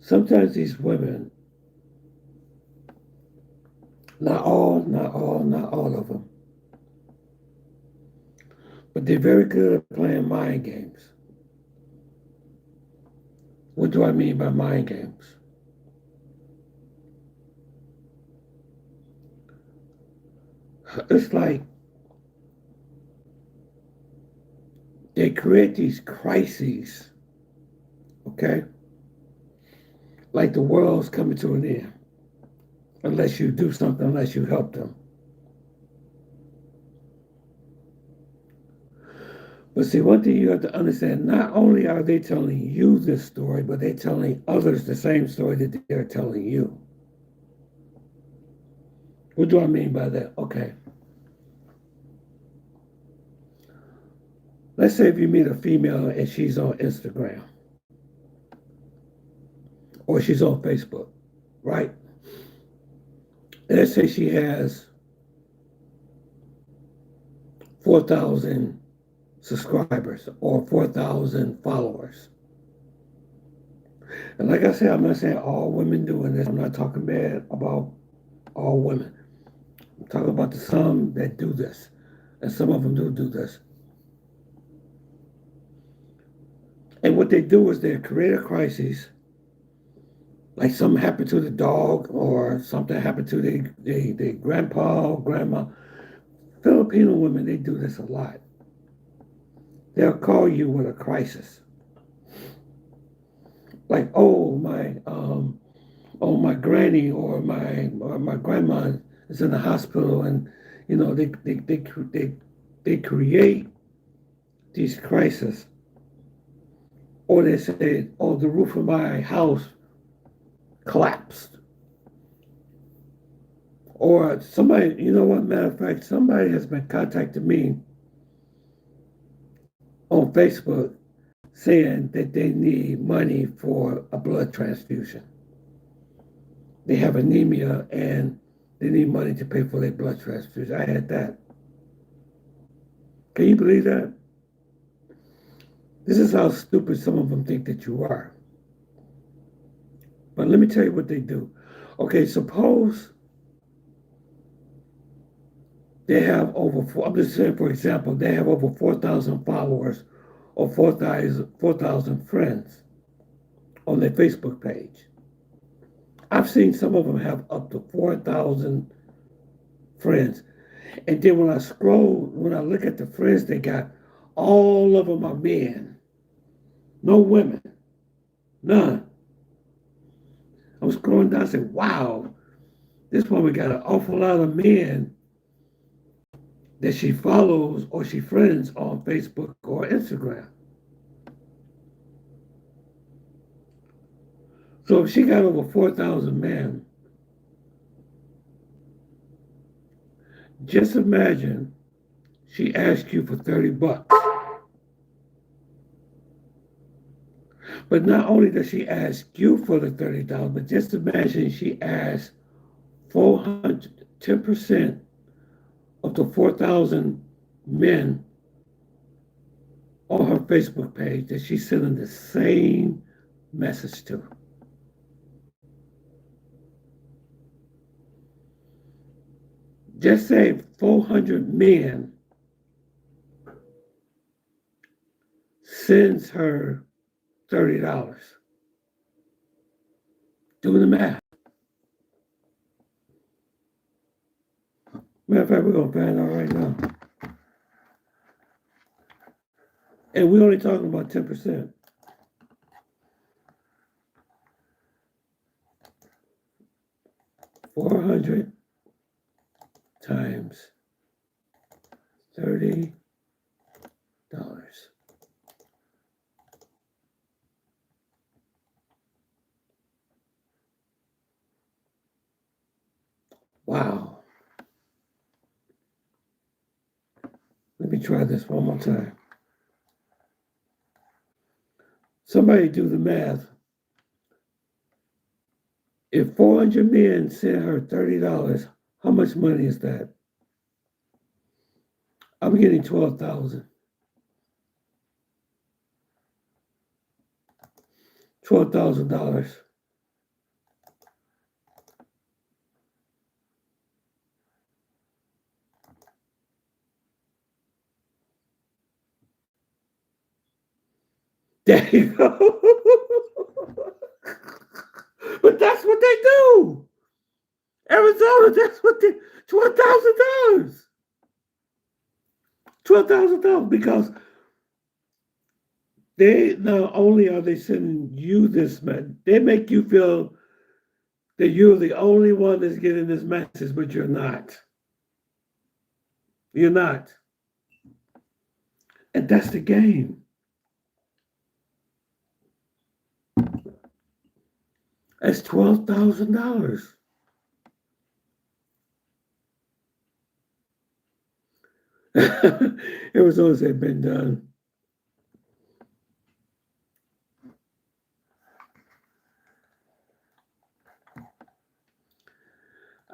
Sometimes these women, not all of them, but they're very good at playing mind games. What do I mean by mind games? It's like they create these crises, okay? Like the world's coming to an end unless you do something, unless you help them. But see, one thing you have to understand, not only are they telling you this story, but they're telling others the same story that they're telling you. What do I mean by that? Okay. Let's say if you meet a female and she's on Instagram or she's on Facebook, right? And let's say she has 4,000 subscribers or 4,000 followers. And like I said, I'm not saying all women doing this. I'm not talking bad about all women. I'm talking about the some that do this. And some of them do this. And what they do is they create a crisis, like something happened to the dog or something happened to their grandpa or grandma. Filipino women, they do this a lot. They'll call you with a crisis. Like, oh my granny or my grandma is in the hospital, and they create these crises. Or they say, oh, the roof of my house collapsed. Or somebody, you know what, matter of fact, somebody has been contacting me on Facebook saying that they need money for a blood transfusion. They have anemia and they need money to pay for their blood transfusion. I had that. Can you believe that? This is how stupid some of them think that you are. But let me tell you what they do. Okay, suppose they have I'm just saying, for example, they have over 4,000 followers or 4,000 friends on their Facebook page. I've seen some of them have up to 4,000 friends. And then when I look at the friends they got, all of them are men. No women. None. I was scrolling down and said, wow, this woman got an awful lot of men that she follows or she friends on Facebook or Instagram. So if she got over 4,000 men, just imagine she asked you for $30. But not only does she ask you for the $30, but just imagine she asks 10% of the 4,000 men on her Facebook page that she's sending the same message to. Just say 400 men sends her $30. Do the math. Matter of fact, we're going to find out right now. And we're only talking about 10%. 400 times $30. Wow. Let me try this one more time. Somebody do the math. If 400 men sent her $30, how much money is that? I'm getting 12,000. $12,000. There you go. But that's what they do. Arizona, that's what they $12,000. $12,000 because they not only are they sending you this message, they make you feel that you're the only one that's getting this message, but you're not. You're not. And that's the game. That's $12,000. It was always been done.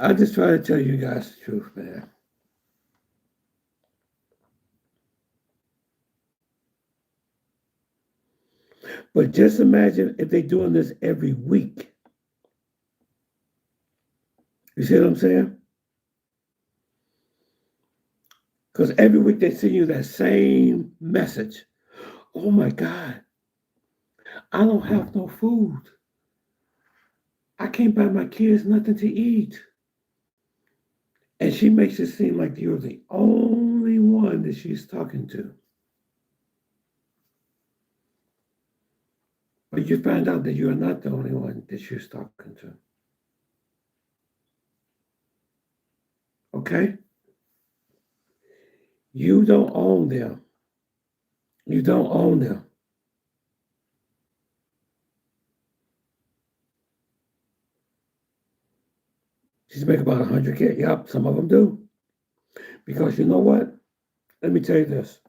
I just try to tell you guys the truth, man. But just imagine if they're doing this every week. You see what I'm saying? Because every week they send you that same message. Oh my God, I don't have no food. I can't buy my kids nothing to eat. And she makes it seem like you're the only one that she's talking to. But you find out that you are not the only one that she's talking to. Okay? You don't own them. You don't own them. She's making about 100K. Yep, some of them do. Because you know what? Let me tell you this.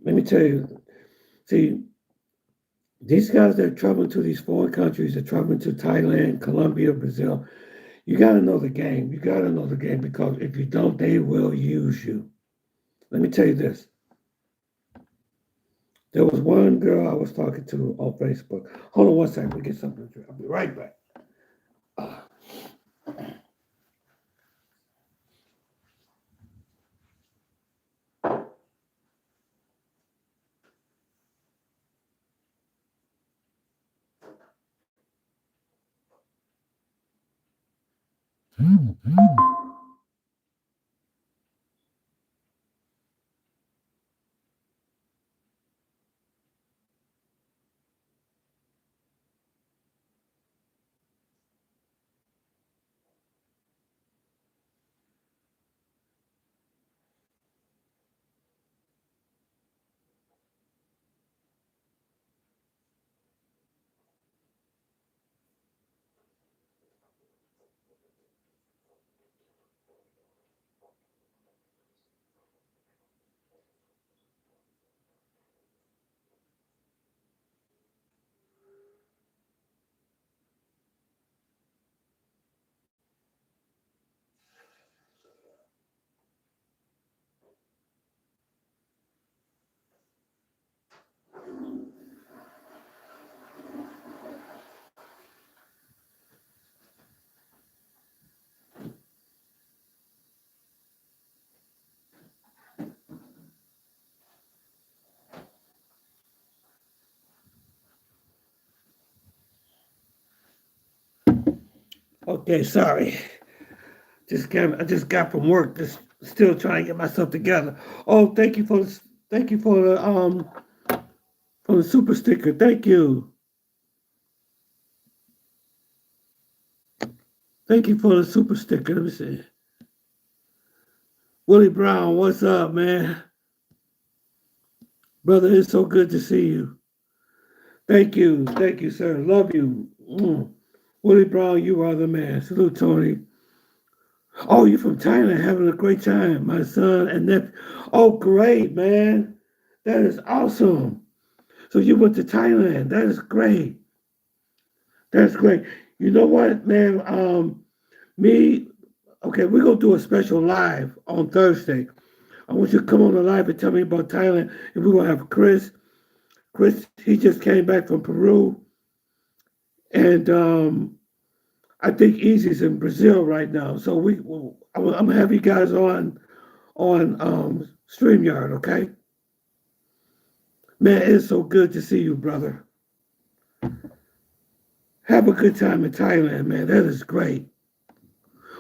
Let me tell you. See, these guys that are traveling to these foreign countries, they're traveling to Thailand, Colombia, Brazil. You got to know the game. You got to know the game because if you don't, they will use you. Let me tell you this. There was one girl I was talking to on Facebook. Hold on one second. We get something to drink. I'll be right back. Uh, okay, sorry. I just got from work. Just still trying to get myself together. Oh, thank you for the super sticker. Thank you. Thank you for the super sticker. Let me see. Willie Brown, what's up, man? Brother, it's so good to see you. Thank you, sir. Love you. Willie Brown, you are the man. Salute, Tony. Oh, you're from Thailand, having a great time. My son and nephew. Oh, great, man. That is awesome. So you went to Thailand. That is great. That's great. You know what, man? Me, okay, we're gonna do a special live on Thursday. I want you to come on the live and tell me about Thailand. And we're gonna have Chris. Chris, he just came back from Peru, and I think Easy's in Brazil right now. So I'm gonna have you guys on StreamYard, okay? Man, it's so good to see you, brother. Have a good time in Thailand, man. That is great.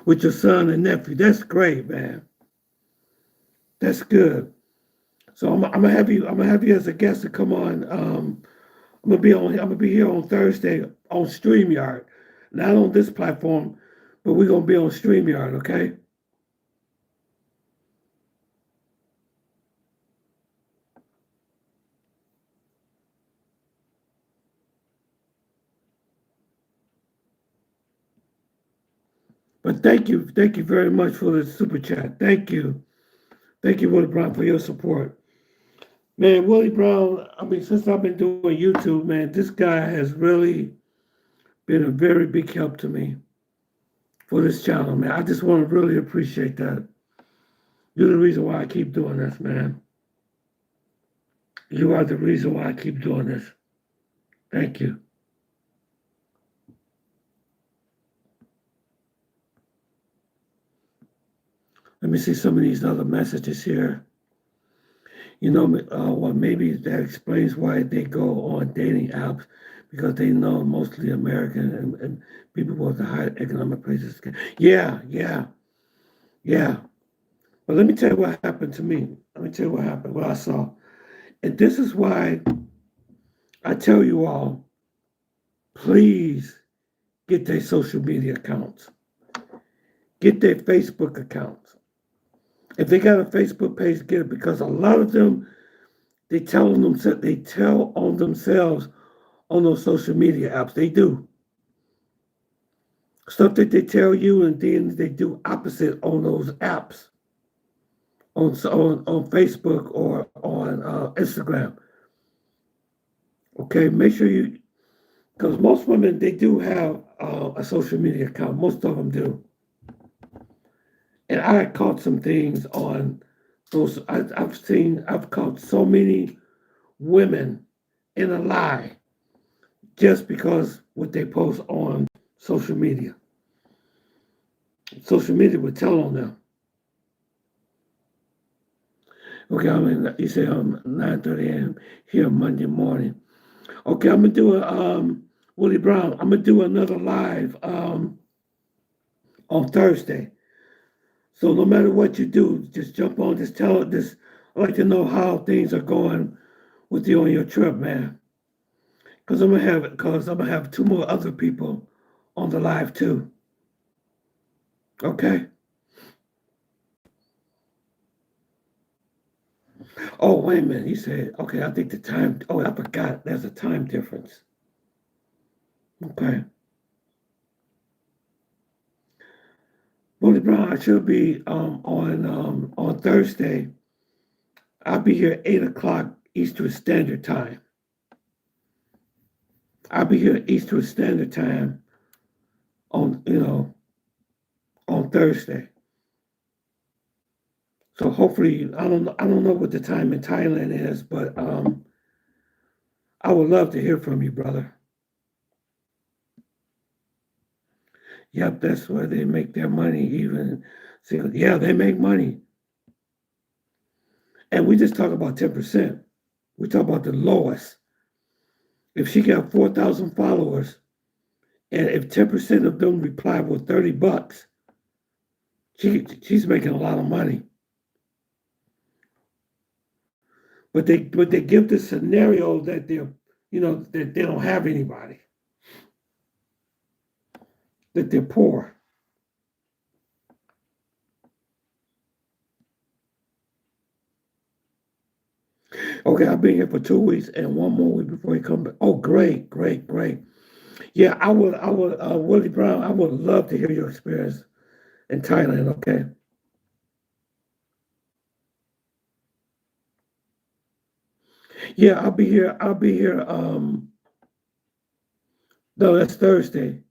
With your son and nephew. That's great, man. That's good. So I'm gonna have you. I'm gonna have you as a guest to come on. I'm gonna be here on Thursday on StreamYard, not on this platform, but we're gonna be on StreamYard. Okay. But thank you very much for the super chat. Thank you, Willie Brown, for your support. Man, Willie Brown. I mean, since I've been doing YouTube, man, this guy has really been a very big help to me. for this channel, man. I just want to really appreciate that. You're the reason why I keep doing this, man. You are the reason why I keep doing this. Thank you. Let me see some of these other messages here. You know, well, maybe that explains why they go on dating apps because they know mostly American and people with the high economic places. Yeah, yeah, yeah. But let me tell you what happened to me. Let me tell you what happened, what I saw. And this is why I tell you all, please get their social media accounts. Get their Facebook accounts. If they got a Facebook page, get it because a lot of them they tell on themselves on those social media apps. They do stuff that they tell you, and then they do opposite on those apps on Facebook or on Instagram. Okay, make sure you because most women they do have a social media account. Most of them do, and I caught some things on those. I've caught so many women in a lie just because what they post on social media. Social media would tell on them. Okay, you say 9:30 a.m. here Monday morning. Okay, I'm gonna do Willie Brown. I'm gonna do another live on Thursday. So no matter what you do, just jump on. Just tell it. This I like to know how things are going with you on your trip, man. Because I'm gonna have two more other people on the live too. Okay. Oh, wait a minute. He said, okay, I think the time. Oh, I forgot. There's a time difference. Okay. Willie Brown, I should be on Thursday. I'll be here 8 o'clock Eastern Standard Time. I'll be here Eastern Standard Time on on Thursday. So hopefully, I don't know what the time in Thailand is, but I would love to hear from you, brother. Yep, that's where they make their money. Even yeah, they make money, and we just talk about 10%. We talk about the lowest. If she got 4,000 followers, and if 10% of them reply with $30, she's making a lot of money. But they give the scenario that that they don't have anybody, that they're poor. Okay, I've been here for 2 weeks and one more week before he come back. Oh, great, great, great. Yeah, I would, Willie Brown. I would love to hear your experience in Thailand. Okay. Yeah, I'll be here. I'll be here. No, that's Thursday.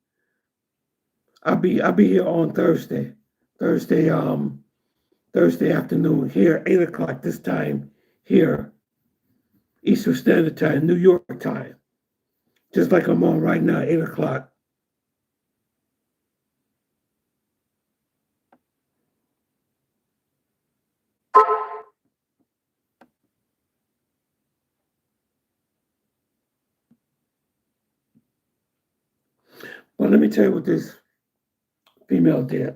I'll be here on Thursday. Thursday, Thursday afternoon here, 8 o'clock this time here, Eastern Standard Time, New York time. Just like I'm on right now, 8 o'clock. But let me tell you what this female did.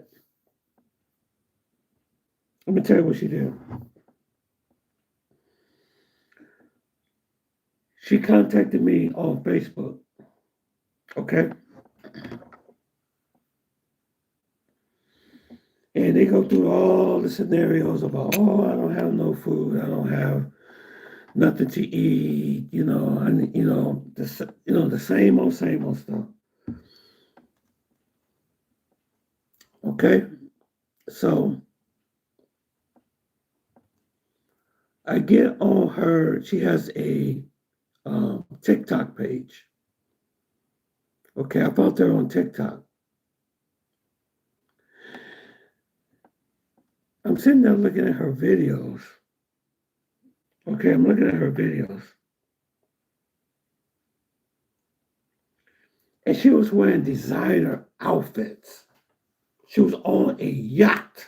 Let me tell you what she did. She contacted me on Facebook. Okay. And they go through all the scenarios about, oh, I don't have no food, I don't have nothing to eat, and the same old stuff. Okay, so I get on her. She has a TikTok page. Okay, I found her on TikTok. I'm sitting there looking at her videos. Okay, I'm looking at her videos. And she was wearing designer outfits. She was on a yacht,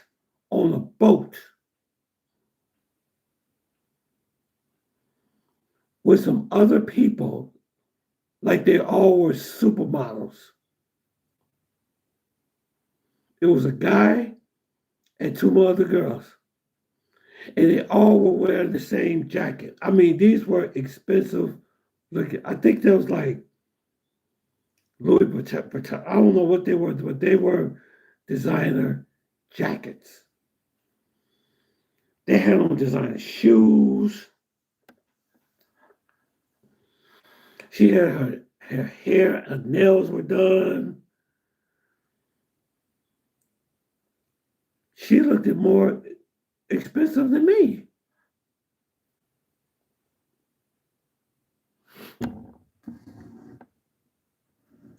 on a boat, with some other people, like they all were supermodels. It was a guy and two other girls. And they all were wearing the same jacket. I mean, these were expensive looking. I think there was like Louis Vuitton. I don't know what they were, but they were designer jackets. They had on designer shoes. She had her hair and nails were done. She looked more expensive than me.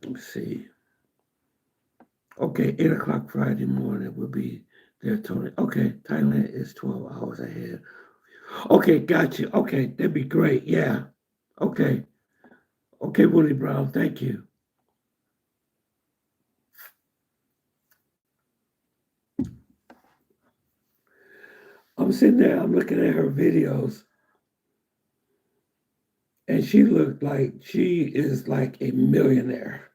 Let me see. Okay, 8 o'clock Friday morning will be there, Tony. Okay, Thailand is 12 hours ahead. Okay, got you. Okay, that'd be great. Yeah. Okay. Okay, Willie Brown, thank you. I'm sitting there, I'm looking at her videos, and she looked like she is like a millionaire.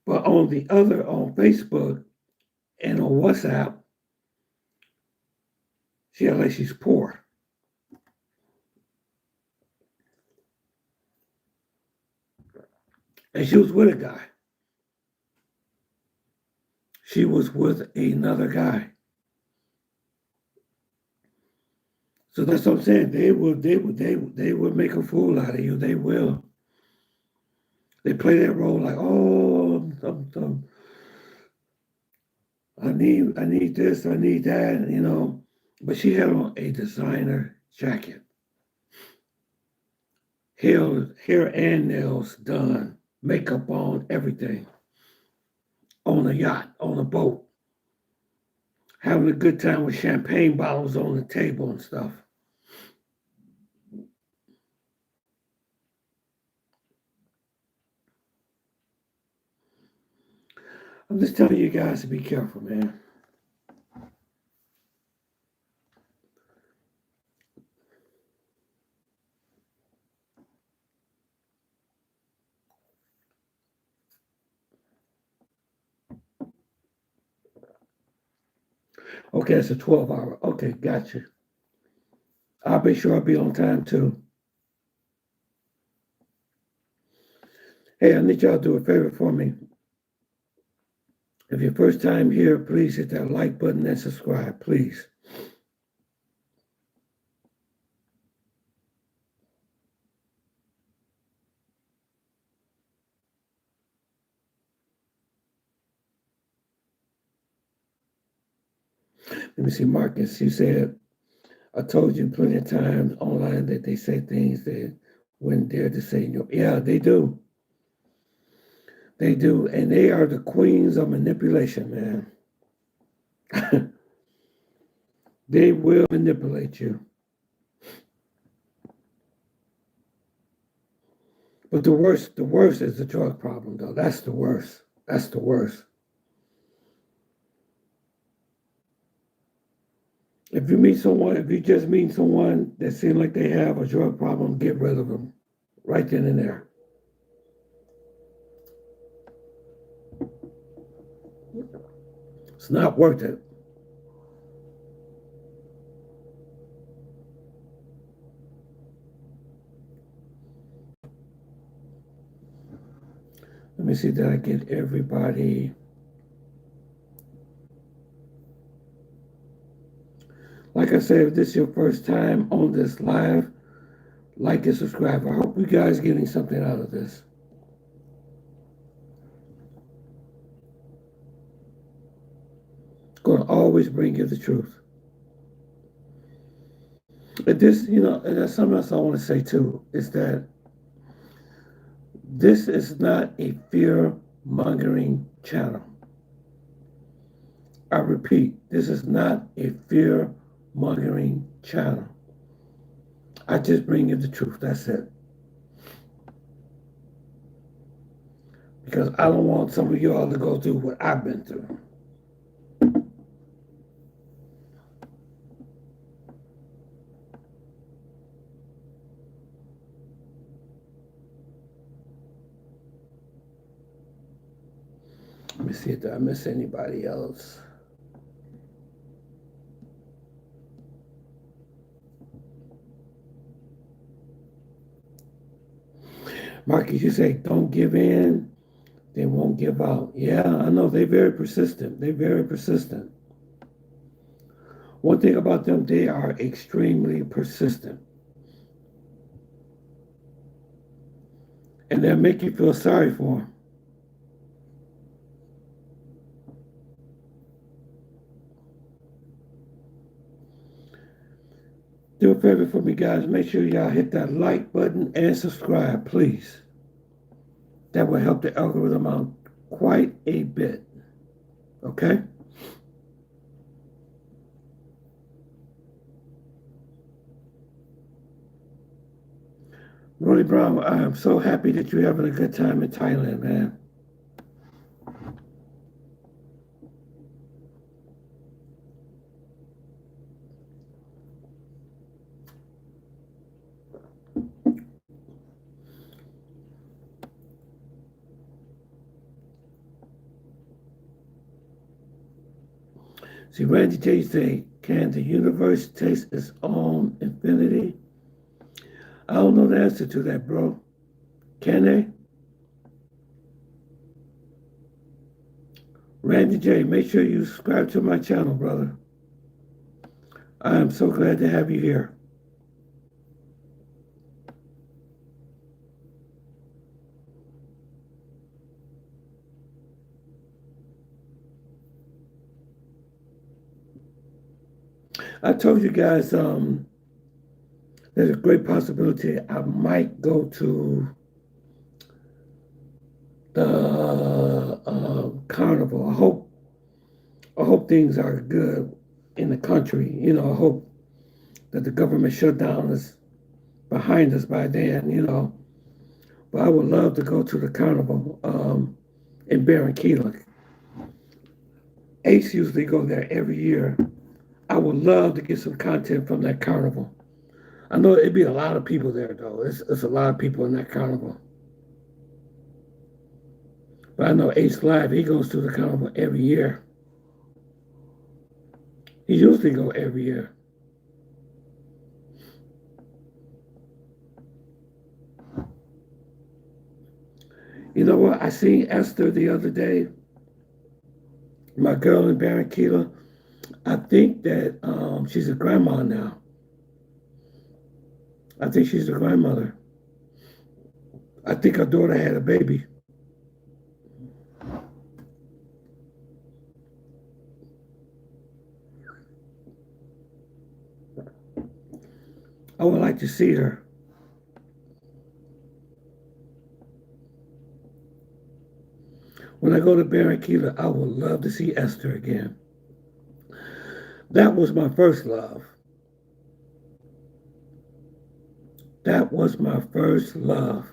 But on Facebook and on WhatsApp, she acts like she's poor. And she was with a guy. She was with another guy. So that's what I'm saying. They will make a fool out of you. They will. They play that role like, oh, I need this, I need that, you know. But she had on a designer jacket, hair and nails done, makeup on, everything, on a yacht, on a boat, having a good time with champagne bottles on the table and stuff. I'm just telling you guys to be careful, man. Okay, it's a 12-hour. Okay, gotcha. I'll be sure I'll be on time too. Hey, I need y'all to do a favor for me. If your first time here, please hit that like button and subscribe, please. Let me see, Marcus. You said, I told you plenty of times online that they say things that wouldn't dare to say. Yeah, they do. They do. And they are the queens of manipulation, man. They will manipulate you. But the worst is the drug problem, though. That's the worst. That's the worst. If you just meet someone that seems like they have a drug problem, get rid of them right then and there. It's not worth it. Let me see that I get everybody. Like I said, if this is your first time on this live, like and subscribe. I hope you guys are getting something out of this. It's going to always bring you the truth. But this, and there's something else I want to say too, is that this is not a fear mongering channel. I repeat, this is not a fear mongering channel. I just bring you the truth. That's it. Because I don't want some of y'all to go through what I've been through. Let me see if I miss anybody else. Marcus, you say don't give in, they won't give out. Yeah, I know they're very persistent. They're very persistent. One thing about them, they are extremely persistent. And they'll make you feel sorry for them. Do a favor for me, guys. Make sure y'all hit that like button and subscribe, please. That will help the algorithm out quite a bit. Okay? Rolly Brown, I am so happy that you're having a good time in Thailand, man. See, Randy J say, can the universe taste its own infinity? I don't know the answer to that, bro. Can they? Randy J, make sure you subscribe to my channel, brother. I am so glad to have you here. I told you guys there's a great possibility I might go to the carnival. I hope things are good in the country. You know, I hope that the government shutdown is behind us by then. You know, but I would love to go to the carnival in Barranquilla. Ace usually go there every year. I would love to get some content from that carnival. I know it'd be a lot of people there, though. It's a lot of people in that carnival. But I know Ace Live, he goes to the carnival every year. He usually go every year. You know what? I seen Esther the other day, my girl in Barranquilla. I think that she's a grandma now. I think she's a grandmother. I think her daughter had a baby. I would like to see her. When I go to Barranquilla, I would love to see Esther again. That was my first love. That was my first love.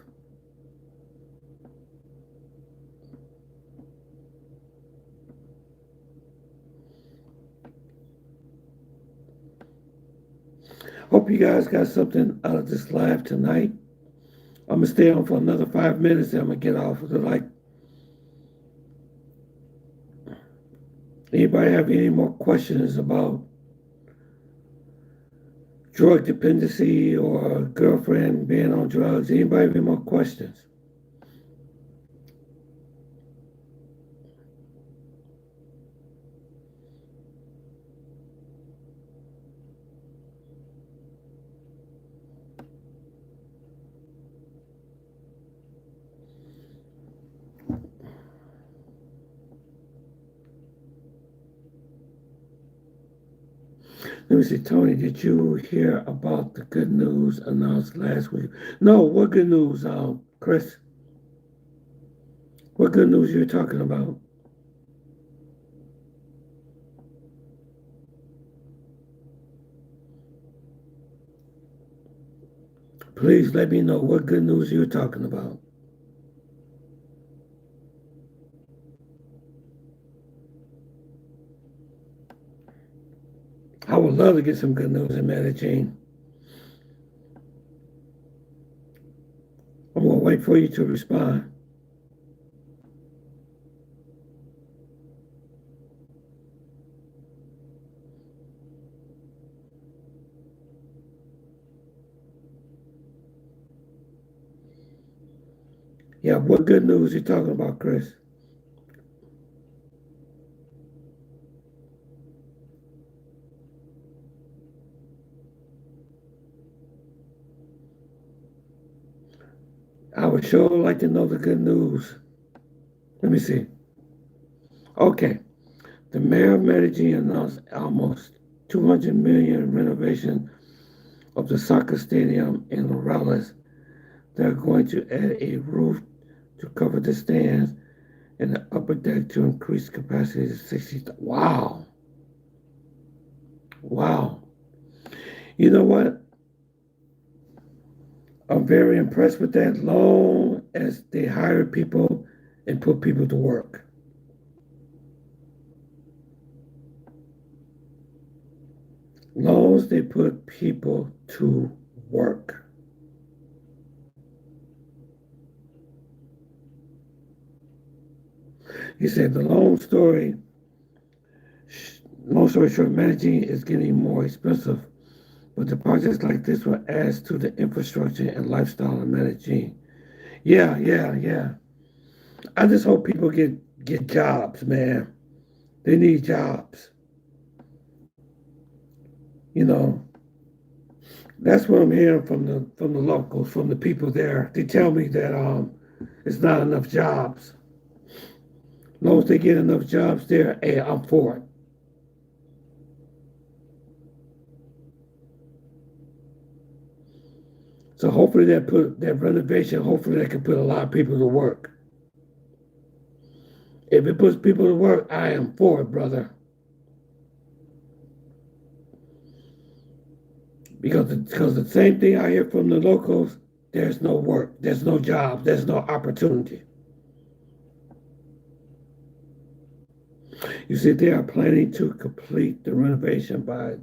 Hope you guys got something out of this live tonight. I'm going to stay on for another 5 minutes and I'm going to get off of the like. Anybody have any more questions about drug dependency or girlfriend being on drugs? Anybody have any more questions? Let me see, Tony, did you hear about the good news announced last week? No, what good news, Chris? What good news you're talking about? Please let me know what good news you're talking about. I would love to get some good news in Medellin. I'm gonna wait for you to respond. Yeah, what good news you talking about, Chris? I would sure like to know the good news. Let me see. Okay, the mayor of Medellin announced almost 200 million renovation of the soccer stadium in Morales. They're going to add a roof to cover the stands and the upper deck to increase capacity to 60. Wow. Wow. You know what? I'm very impressed with that, long as they hire people and put people to work. Long as they put people to work. He said the long story short, managing is getting more expensive, but the projects like this will add to the infrastructure and lifestyle of managing. Yeah, yeah, yeah. I just hope people get jobs, man. They need jobs. You know, that's what I'm hearing from the locals, from the people there. They tell me that it's not enough jobs. As long as they get enough jobs there, hey, I'm for it. So hopefully that renovation, hopefully that can put a lot of people to work. If it puts people to work, I am for it, brother. Because the same thing I hear from the locals, there's no work, there's no jobs, there's no opportunity. You see, they are planning to complete the renovation by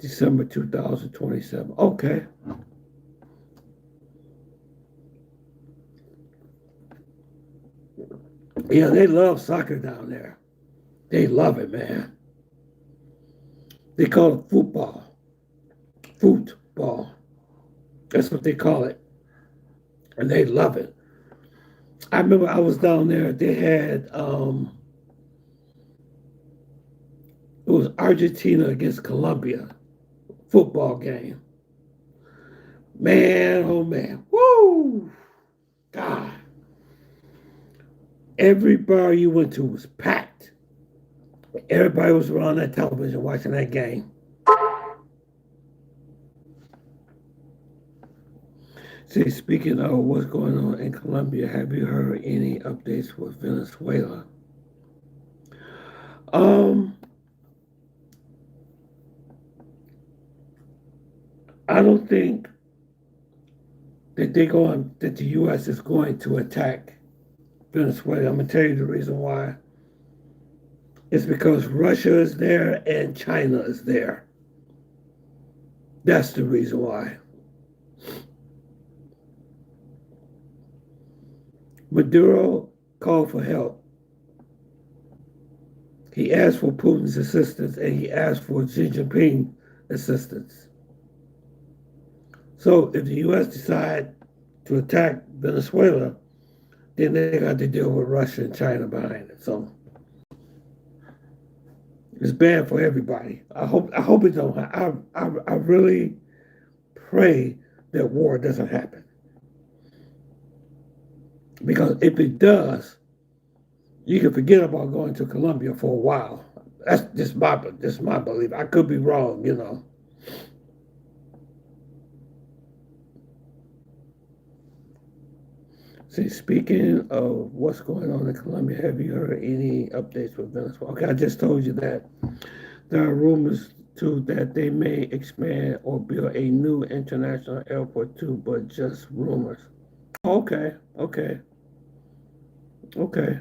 December 2027. Okay. Yeah, they love soccer down there. They love it, man. They call it football. Football. That's what they call it. And they love it. I remember I was down there, they had it was Argentina against Colombia football game. Man, oh man. Woo! God. Every bar you went to was packed. Everybody was around that television watching that game. See, speaking of what's going on in Colombia, have you heard any updates with Venezuela? Um, I don't think that the U.S. is going to attack Venezuela. I'm gonna tell you the reason why. It's because Russia is there and China is there. That's the reason why. Maduro called for help. He asked for Putin's assistance and he asked for Xi Jinping assistance. So if the U.S. decide to attack Venezuela, then they got to deal with Russia and China behind it. So it's bad for everybody. I hope it don't. I really pray that war doesn't happen, because if it does, you can forget about going to Colombia for a while. That's just my belief. I could be wrong, you know. See, speaking of what's going on in Colombia, have you heard any updates with Venezuela? Okay, I just told you that there are rumors too that they may expand or build a new international airport too, but just rumors. Okay, okay, okay.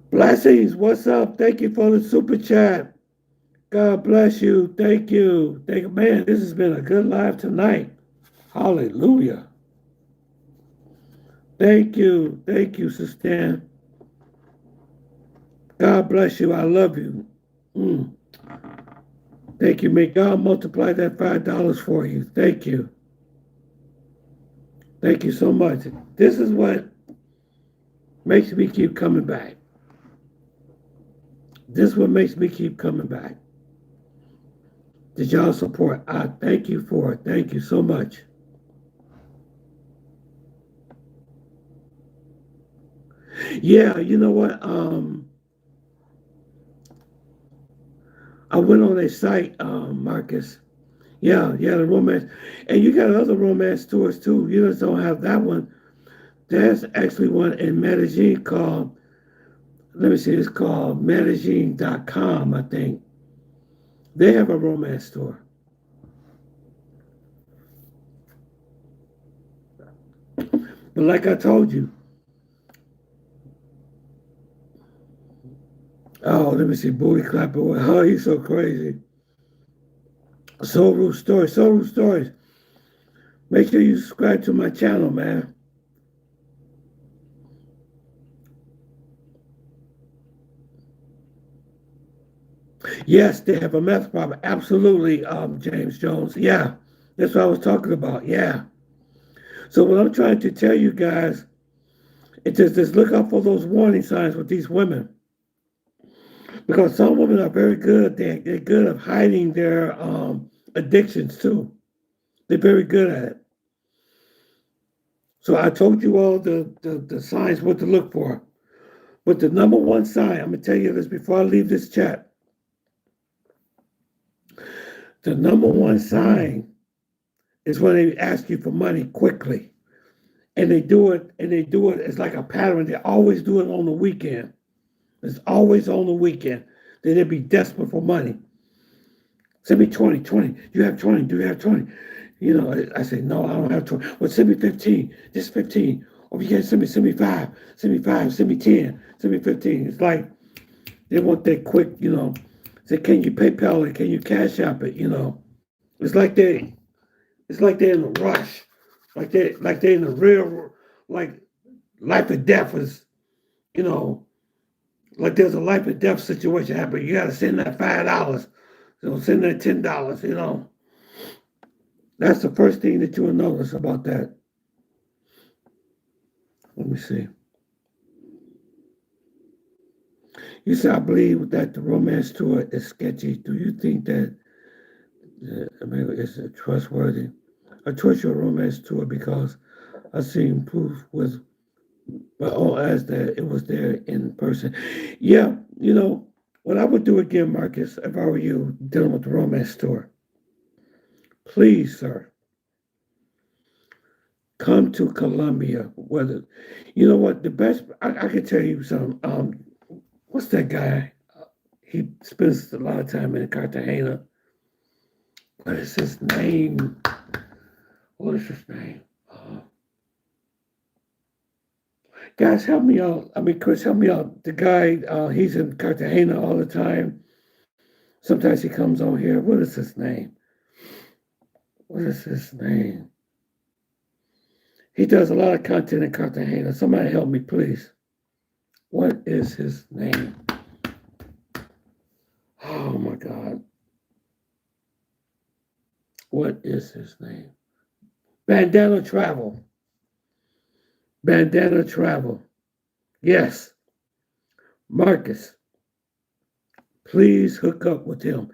Blessings, what's up? Thank you for the super chat. God bless you. Thank you. Thank you. Man, this has been a good live tonight. Hallelujah. Thank you. Thank you, Sister. God bless you. I love you. Mm. Thank you. May God multiply that $5 for you. Thank you. Thank you so much. This is what makes me keep coming back. This is what makes me keep coming back. Did y'all support? I thank you for it. Thank you so much. Yeah, you know what? I went on a site, Marcus. Yeah, yeah, the romance. And you got other romance tours too. You just don't have that one. There's actually one in Medellin called, let me see, it's called Medellin.com, I think. They have a romance tour. But like I told you, oh, let me see, Booty Clapper. Oh, he's so crazy. Soul Root Stories. Soul Root Stories. Make sure you subscribe to my channel, man. Yes, they have a meth problem. Absolutely, James Jones. Yeah, that's what I was talking about. Yeah. So what I'm trying to tell you guys is just look out for those warning signs with these women. Because some women are very good. They're good at hiding their addictions too. They're very good at it. So I told you all the signs what to look for. But the number one sign, I'm going to tell you this before I leave this chat. The number one sign is when they ask you for money quickly. And they do it it's like a pattern. They always do it on the weekend. It's always on the weekend. Then they'll be desperate for money. Send me 20, 20. You have 20. Do you have 20? You know, I say, no, I don't have 20. Well, send me 15. Just 15. Or if you can't send me 5. Send me 5. Send me 10. Send me 15. It's like they want that quick, Say, can you PayPal it? Can you Cash App it? It's like they're in a rush. Like they're in a real, like life and death is, you know, like there's a life and death situation happening. You got to send that $5. Send that $10. That's the first thing that you will notice about that. Let me see. You said, I believe that the romance tour is sketchy. Do you think that America is trustworthy? I trust your romance tour because I've seen proof with my own eyes that it was there in person. Yeah, what I would do again, Marcus, if I were you dealing with the romance tour, please, sir, come to Colombia. Whether you know what the best, I can tell you some. What's that guy? He spends a lot of time in Cartagena. What is his name? What is his name? Guys, help me out. I mean, Chris, help me out. The guy, he's in Cartagena all the time. Sometimes he comes on here. What is his name? What is his name? He does a lot of content in Cartagena. Somebody help me, please. What is his name? Oh my God. What is his name? Bandana Travel. Bandana Travel. Yes. Marcus, please hook up with him.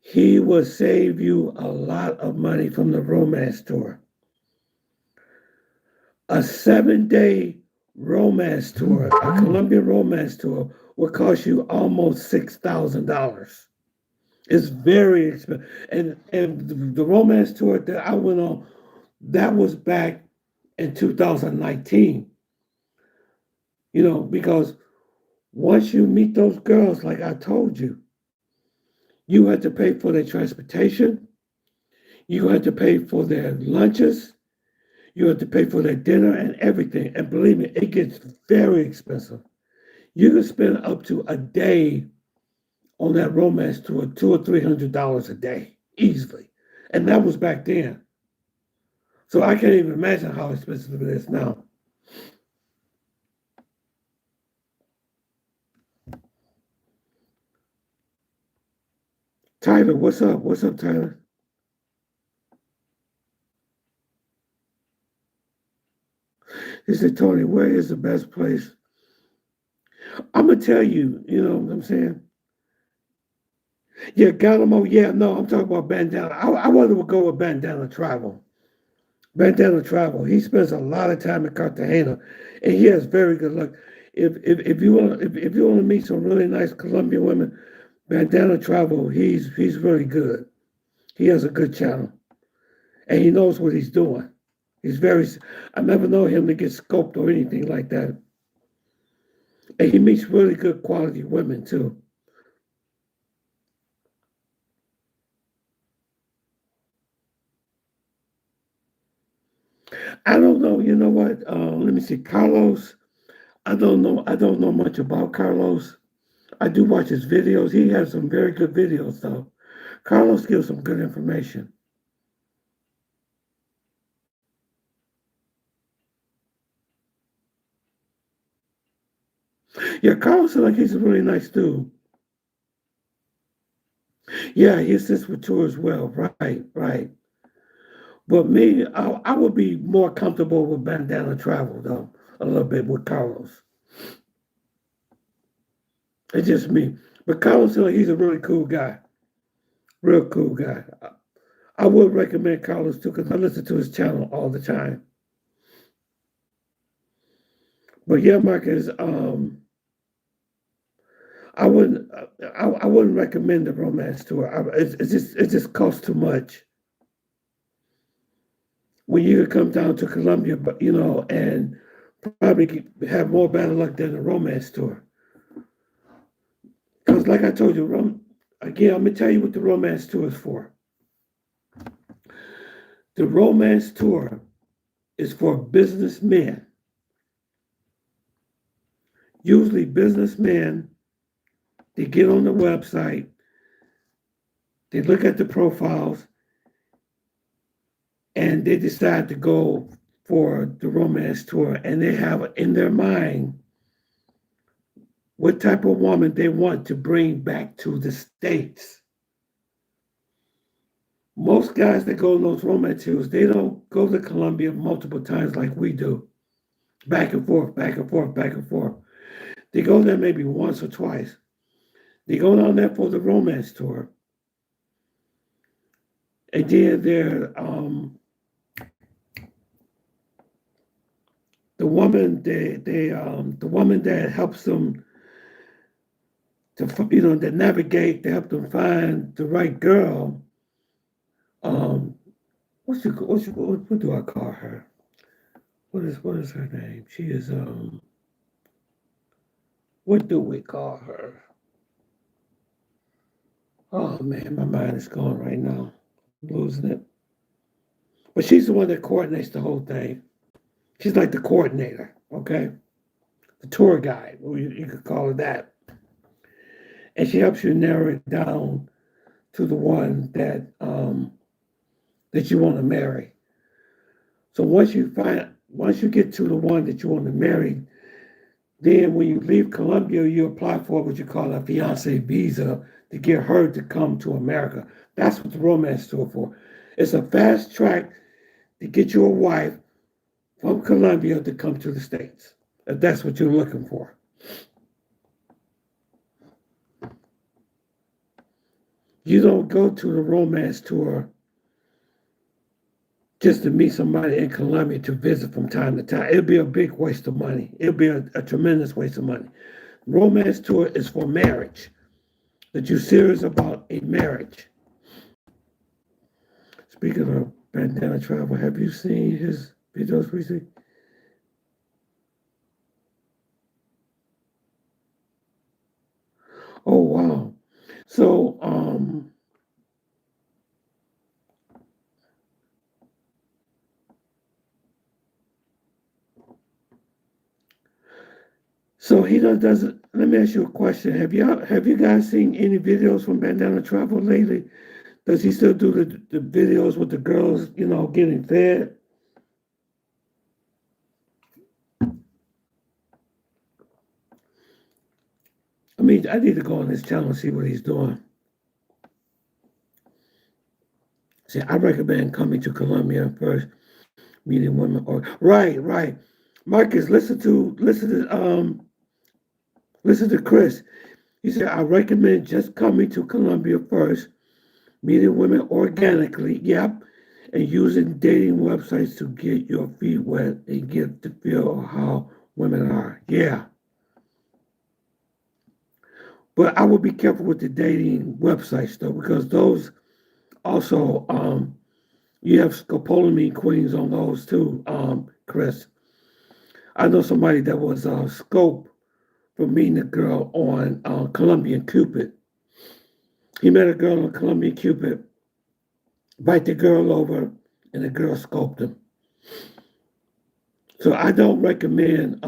He will save you a lot of money from the romance tour. A 7-day romance tour, a Colombian romance tour, will cost you almost $6,000. It's very expensive. And the romance tour that I went on, that was back in 2019. Because once you meet those girls, like I told you, you had to pay for their transportation, you had to pay for their lunches, you had to pay for their dinner and everything. And believe me, it gets very expensive. You can spend up to a day on that romance tour, $200 or $300 a day, easily. And that was back then. So I can't even imagine how expensive it is now. Tyler, what's up? What's up, Tyler? He said, Tony, where is the best place? I'm gonna tell you, you know what I'm saying? Yeah, Galamo, yeah, no, I'm talking about Bandana. I want to go with Bandana Travel. Bandana Travel. He spends a lot of time in Cartagena, and he has very good luck. If you want to meet some really nice Colombian women, Bandana Travel, he's really good. He has a good channel, and he knows what he's doing. He's very. I never know him to get scoped or anything like that, and he meets really good quality women too. I don't know. You know what? Let me see. Carlos. I don't know. I don't know much about Carlos. I do watch his videos. He has some very good videos, though. Carlos gives some good information. Yeah, Carlos seems like he's a really nice dude. Yeah, he assists with tour as well. Right, right. But me, I would be more comfortable with Bandana Travel, though, a little bit with Carlos. It's just me. But Carlos seems like he's a really cool guy. Real cool guy. I would recommend Carlos too because I listen to his channel all the time. But yeah, Marcus, I wouldn't recommend the romance tour. It just costs too much when you come down to Colombia, but and probably have more bad luck than the romance tour. Because like I told you, again, I'm gonna tell you what the romance tour is for. The romance tour is for businessmen, usually businessmen. They get on the website, they look at the profiles, and they decide to go for the romance tour, and they have in their mind what type of woman they want to bring back to the States. Most guys that go on those romance tours, they don't go to Colombia multiple times like we do, back and forth, back and forth, back and forth. They go there maybe once or twice. They go down there for the romance tour, and then the woman that helps them to navigate, to help them find the right girl. Um, what do I call her? What is her name? She is what do we call her? Oh man, my mind is gone right now. I'm losing it. But she's the one that coordinates the whole thing. She's like the coordinator, okay? The tour guide, or you could call her that. And she helps you narrow it down to the one that you want to marry. So once you get to the one that you want to marry, then when you leave Colombia, you apply for what you call a fiance visa to get her to come to America. That's what the romance tour for. It's a fast track to get you a wife from Colombia to come to the States, if that's what you're looking for. You don't go to the romance tour just to meet somebody in Colombia to visit from time to time. It'll be a big waste of money. It'll be a tremendous waste of money. Romance tour is for marriage. That you're serious about a marriage. Speaking of Bandana Travel, have you seen his? videos recently. Oh wow. So so he doesn't. Let me ask you a question. Have you guys seen any videos from Bandana Travel lately? Does he still do the videos with the girls, getting fed? I mean, I need to go on his channel and see what he's doing. See, I recommend coming to Colombia first, meeting women. Or right, right. Marcus, listen to Chris. He said, I recommend just coming to Colombia first, meeting women organically. Yep. And using dating websites to get your feet wet and get the feel of how women are. Yeah. But I would be careful with the dating websites though, because those also you have scopolamine queens on those too, Chris. I know somebody that was scope for meeting a girl on Colombian Cupid. He met a girl on Colombian Cupid, bite the girl over, and the girl scoped him. So I don't recommend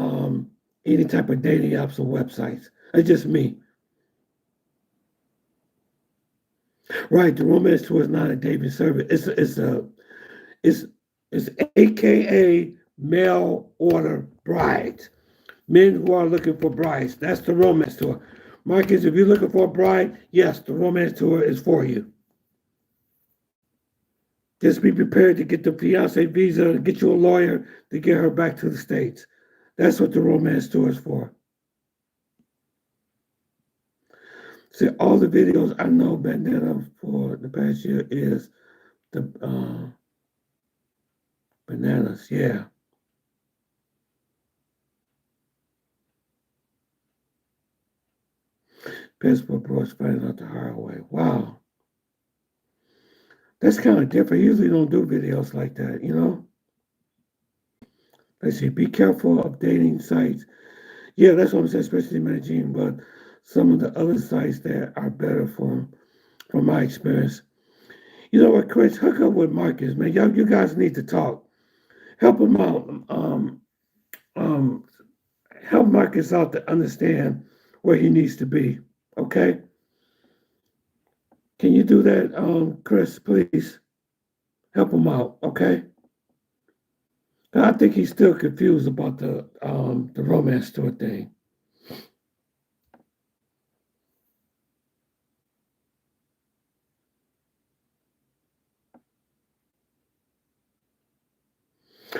any type of dating apps or websites. It's just me. Right, the romance tour is not a dating service. It's it's AKA mail order brides. Men who are looking for brides. That's the romance tour. Marcus, if you're looking for a bride, yes, the romance tour is for you. Just be prepared to get the fiance visa and get you a lawyer to get her back to the States. That's what the romance tour is for. See, all the videos I know Bandana for the past year is the bananas. Yeah. Passport bros finding out the hard way. Wow. That's kind of different. I usually don't do videos like that. Let's see, be careful of dating sites. Yeah, that's what I'm saying, especially in Medellin, but some of the other sites that are better from my experience. You know what, Chris? Hook up with Marcus, man. Y'all, you guys need to talk. Help him out. Um, help Marcus out to understand where he needs to be. Okay? Can you do that, Chris, please? Help him out, okay? I think he's still confused about the romance tour thing.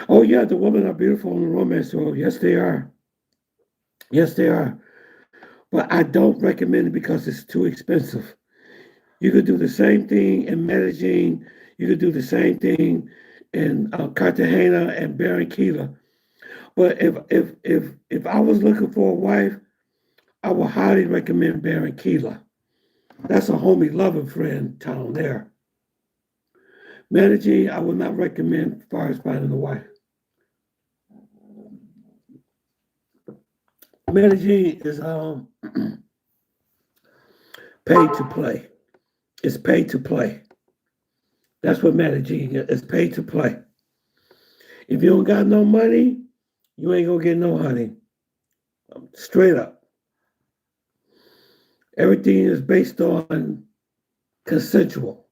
Oh yeah, the women are beautiful on the romance tour. Yes, they are. Yes, they are. But I don't recommend it because it's too expensive. You could do the same thing in Medellin. You could do the same thing in Cartagena and Barranquilla. But if I was looking for a wife, I would highly recommend Barranquilla. That's a homie loving friend town there. Medellin, I would not recommend as far as finding a wife. Medellin is paid to play. It's paid to play. That's what Medellin is. It's paid to play. If you don't got no money, you ain't gonna get no honey. Straight up. Everything is based on consensual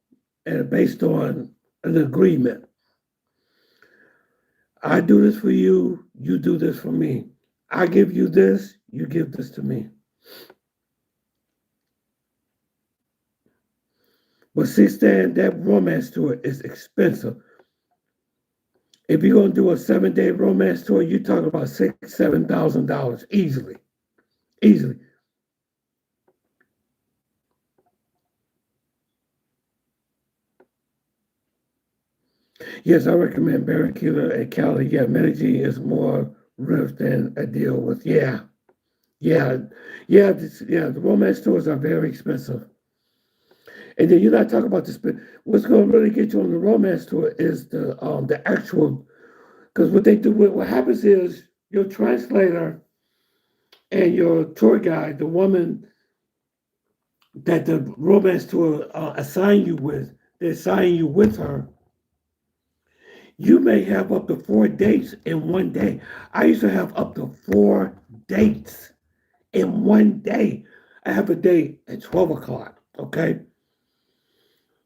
and based on an agreement. I do this for you, you do this for me. I give you this, you give this to me. But see, Stan, that romance tour is expensive. If you're gonna do a 7-day romance tour, you're talking about $6,000, $7,000 easily. Easily. Yes, I recommend Barranquilla and Cali. Yeah, Medellin is more rough than I deal with. Yeah. Yeah. Yeah, the romance tours are very expensive. And then you're not talking about what's gonna really get you on the romance tour is the actual Because what they do, what happens is your translator and your tour guide, the woman that the romance tour assign you with, they assign you with her. You may have up to 4 dates in one day. I used to have up to 4 dates in one day. I have a date at 12 o'clock, okay?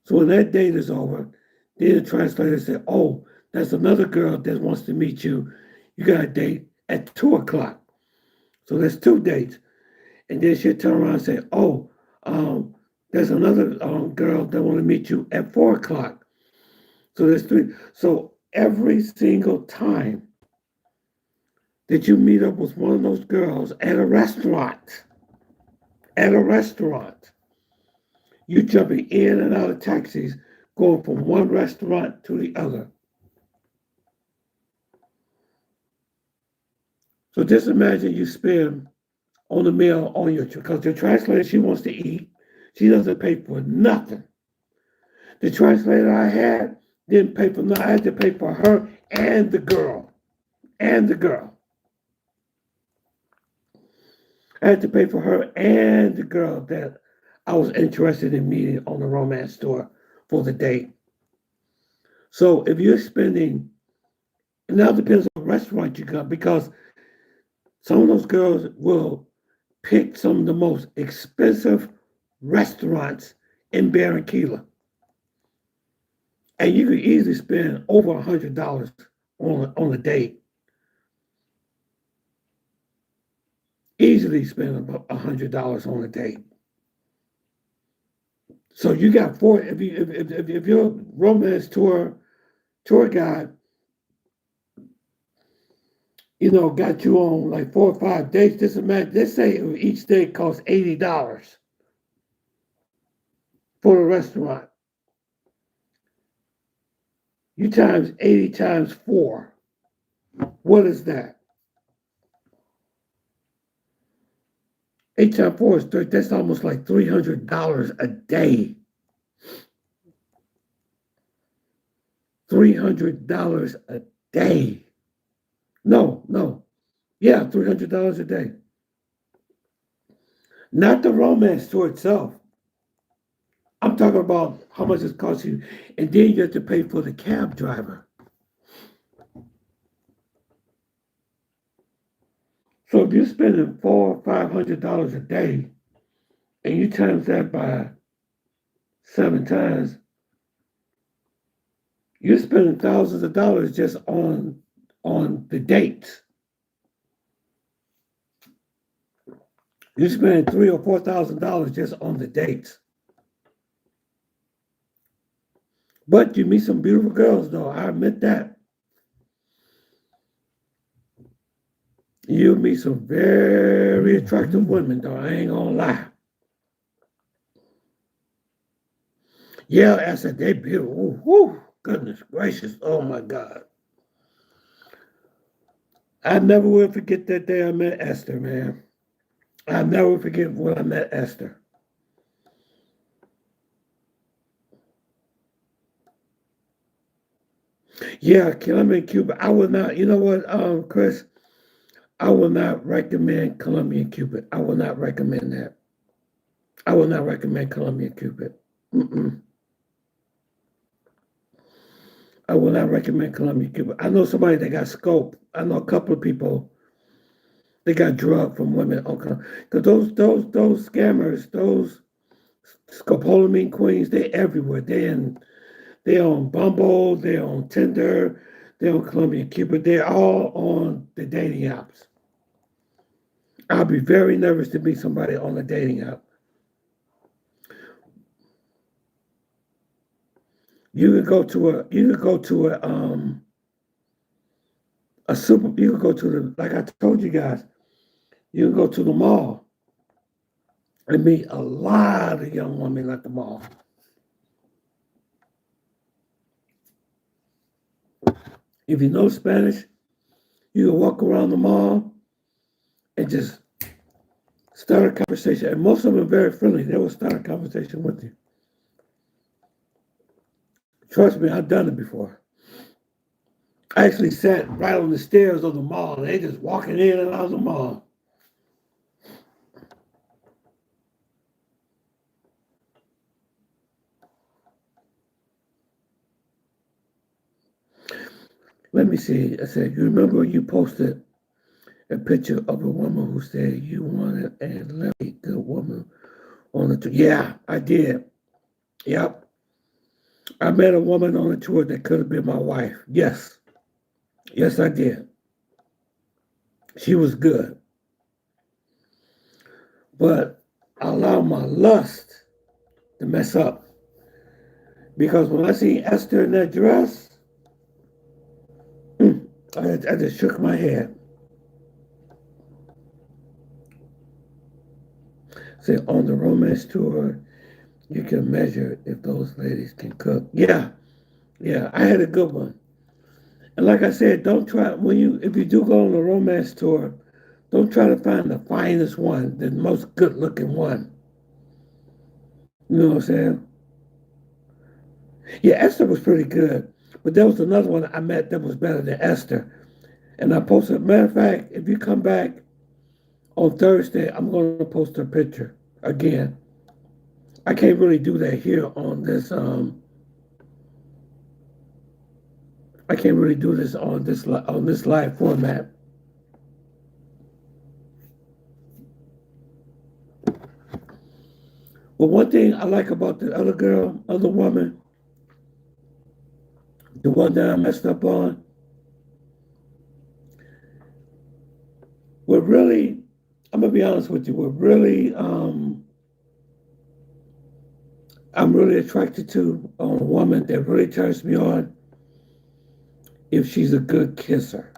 So when that date is over, then the translator said, oh, there's another girl that wants to meet you. You got a date at 2 o'clock. So that's 2 dates. And then she'll turn around and say, oh, there's another girl that want to meet you at 4 o'clock. So there's 3. So every single time that you meet up with one of those girls at a restaurant, you jumping in and out of taxis, going from one restaurant to the other. So just imagine you spend on the meal on your, because your translator, she wants to eat. She doesn't pay for nothing. The translator I had didn't pay for nothing. I had to pay for her and the girl. And the girl. I had to pay for her and the girl that I was interested in meeting on the romance tour for the date. So if you're spending, it now depends on what restaurant you go, because some of those girls will pick some of the most expensive restaurants in Barranquilla. And you could easily spend over $100 on a date. Easily spend about $100 on a date. So you got 4. If your romance tour guide, got you on like 4 or 5 dates, just imagine. Let's say each date costs $80 for a restaurant. You times 80 times 4. What is that? 8 times 4 is 30. That's almost like $300 a day. $300 a day. No. Yeah, $300 a day. Not the romance tour itself. I'm talking about how much it costs you. And then you have to pay for the cab driver. So if you're spending $400 or $500 a day, and you times that by 7 times, you're spending thousands of dollars just on the dates. You're spending $3,000 or $4,000 just on the dates. But you meet some beautiful girls, though. I admit that. You meet some very attractive women, though. I ain't gonna lie. Yeah, I said they beautiful. Woo, goodness gracious. Oh my God. I never will forget that day I met Esther, man. I'll never forget when I met Esther. Yeah, Colombian Cuba. I would not, you know what, Chris? I will not recommend Colombian Cupid. I will not recommend that. I will not recommend Colombian Cupid. I will not recommend Colombian Cupid. I know somebody that got scope. I know a couple of people that got drugged from women. Because those scammers, those scopolamine queens, they're everywhere. They're on Bumble, they're on Tinder, they're on Colombian Cupid. They're all on the dating apps. I'll be very nervous to meet somebody on a dating app. You could go to a super. You could go to the, like I told you guys. You can go to the mall and meet a lot of young women at the mall. If you know Spanish, you can walk around the mall and just start a conversation. And most of them are very friendly. They will start a conversation with you. Trust me, I've done it before. I actually sat right on the stairs of the mall. And they just walking in and out of the mall. Let me see. I said, you remember you posted a picture of a woman who said you wanted a lovely, good woman on the tour. Yeah, I did. Yep. I met a woman on the tour that could have been my wife. Yes. Yes, I did. She was good. But I allowed my lust to mess up. Because when I seen Esther in that dress, I just shook my head. Said, on the romance tour, you can measure if those ladies can cook. Yeah, yeah, I had a good one. And like I said, don't try if you do go on a romance tour, don't try to find the finest one, the most good looking one. You know what I'm saying? Yeah, Esther was pretty good. But there was another one I met that was better than Esther. And I posted, matter of fact, if you come back on Thursday, I'm going to post a picture again. I can't really do that here on this. I can't really do this on this live format. But one thing I like about the other girl, other woman, the one that I messed up on, we're really, I'm gonna be honest with you, I'm really attracted to a woman that really turns me on if she's a good kisser.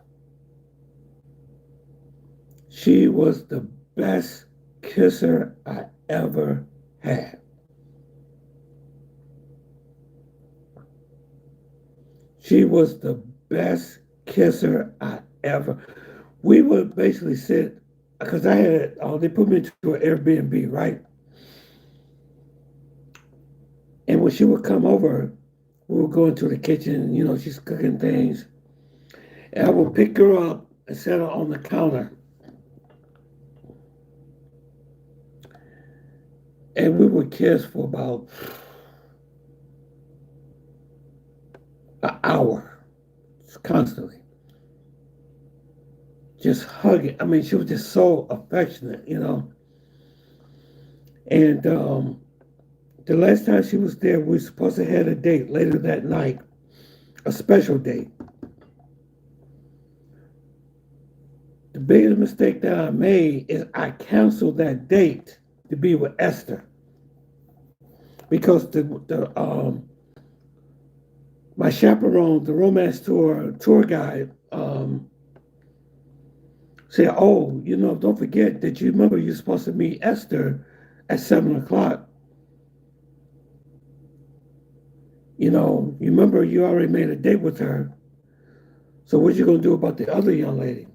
She was the best kisser I ever had. She was the best kisser I ever. We would basically sit because I had they put me into an Airbnb, right? And when she would come over, we would go into the kitchen. You know, she's cooking things, and I would pick her up and set her on the counter, and we would kiss for about an hour, constantly, just hugging. I mean, she was just so affectionate, you know. And the last time she was there, we were supposed to have a date later that night, a special date. The biggest mistake that I made is I canceled that date to be with Esther because the my chaperone, the romance tour guide, said, "Oh, you know, don't forget that you remember you're supposed to meet Esther at 7 o'clock. You know, you remember you already made a date with her. So what you gonna do about the other young lady?"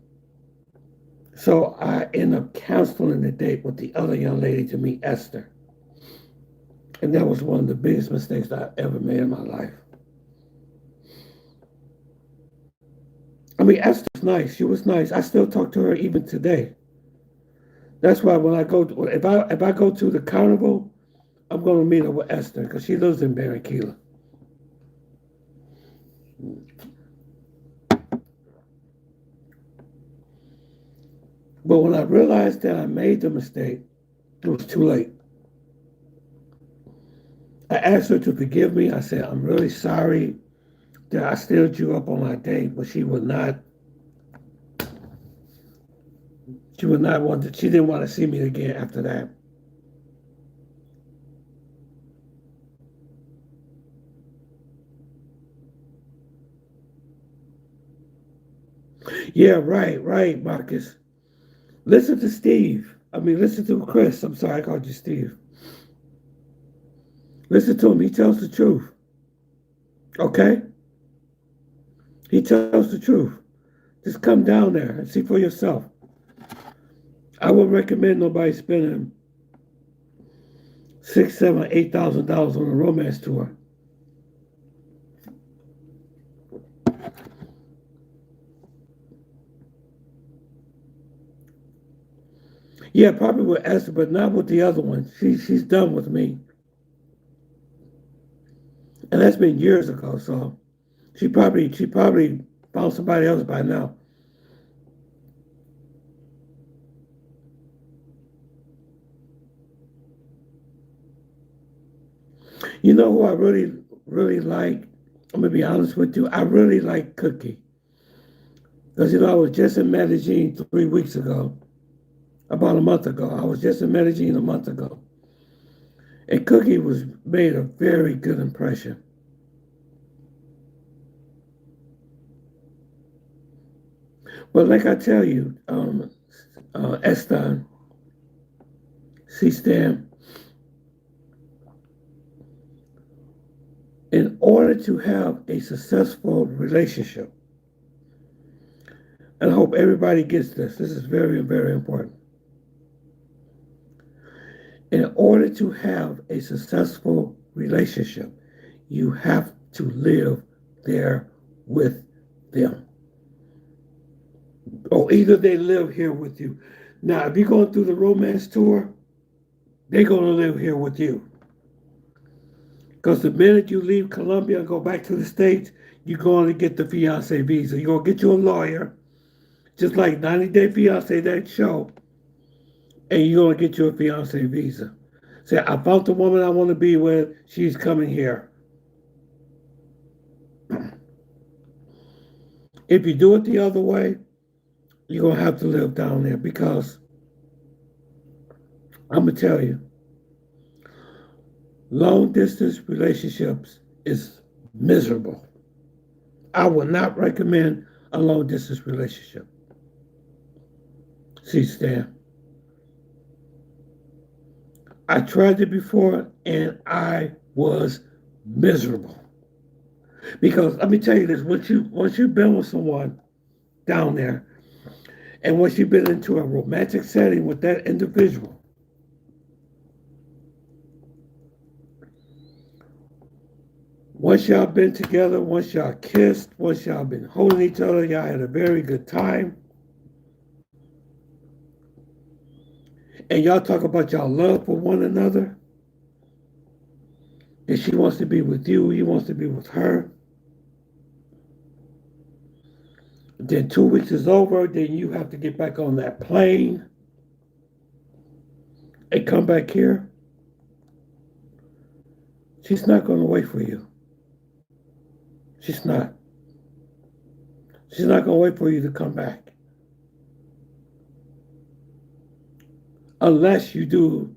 So I end up canceling the date with the other young lady to meet Esther. And that was one of the biggest mistakes I ever made in my life. I mean, Esther was nice. She was nice. I still talk to her even today. That's why when I go, if I go to the carnival, I'm going to meet her with Esther because she lives in Barranquilla. But when I realized that I made the mistake, it was too late. I asked her to forgive me. I said, I'm really sorry that I steered you up on my date, but she would not. She would not want to. She didn't want to see me again after that. Yeah, right, right, Marcus. Listen to Steve. I mean, listen to Chris. I'm sorry, I called you Steve. Listen to him. He tells the truth. Okay? He tells the truth. Just come down there and see for yourself. I would recommend nobody spending $6, $7, $8,000 on a romance tour. Yeah, probably with Esther, but not with the other one. She's done with me, and that's been years ago. So she probably found somebody else by now. You know who I really like? I'm gonna be honest with you. I really like Cookie because I was just in Medellin 3 weeks ago, about a month ago. I was just in Medellin a month ago, and Cookie was made a very good impression. But like I tell you, Eston, C-Stan, in order to have a successful relationship, and I hope everybody gets this. This is very, very important. In order to have a successful relationship, you have to live there with them. Or either they live here with you. Now, if you're going through the romance tour, they're going to live here with you. Because the minute you leave Colombia and go back to the States, you're going to get the fiance visa. You're going to get you a lawyer, just like 90 Day Fiance, that show, and you're going to get you a fiance visa. Say, I found the woman I want to be with. She's coming here. If you do it the other way, you're going to have to live down there because I'm going to tell you, long distance relationships is miserable. I would not recommend a long distance relationship. See, Stan, I tried it before and I was miserable. Because let me tell you this, once you've been with someone down there and once you've been into a romantic setting with that individual, once y'all been together, once y'all kissed, once y'all been holding each other, y'all had a very good time, and y'all talk about y'all love for one another, and she wants to be with you, he wants to be with her. Then 2 weeks is over, then you have to get back on that plane and come back here. She's not going to wait for you. She's not. She's not going to wait for you to come back. Unless you do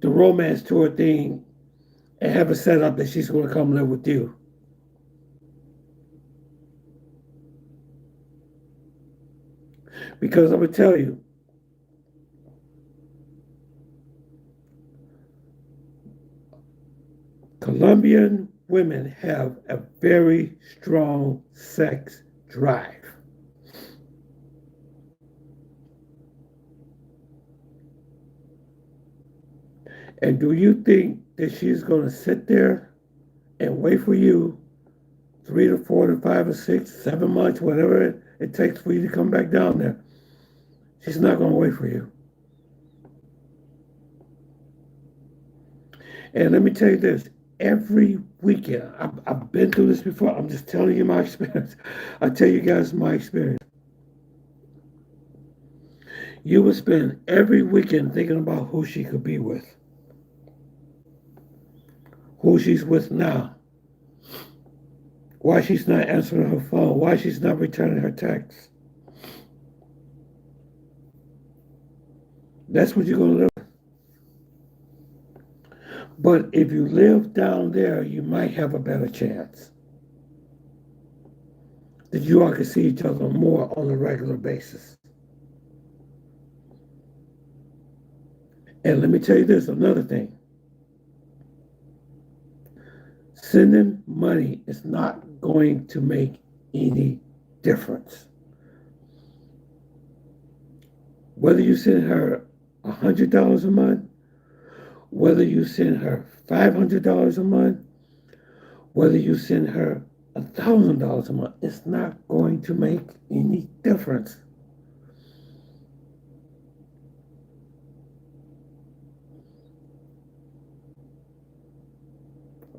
the romance tour thing and have it set up that she's going to come live with you. Because I'm going to tell you, Colombian women have a very strong sex drive. And do you think that she's going to sit there and wait for you 3 to 4 to 5 or 6, 7 months, whatever it takes for you to come back down there? She's not going to wait for you. And let me tell you this, every weekend, I've been through this before. I'm just telling you my experience. I tell you guys my experience. You would spend every weekend thinking about who she could be with, who she's with now, why she's not answering her phone, why she's not returning her texts. That's what you're going to live with. But if you live down there, you might have a better chance that you all can see each other more on a regular basis. And let me tell you this, another thing. Sending money is not going to make any difference. Whether you send her $100 a month, whether you send her $500 a month, whether you send her $1,000 a month, it's not going to make any difference.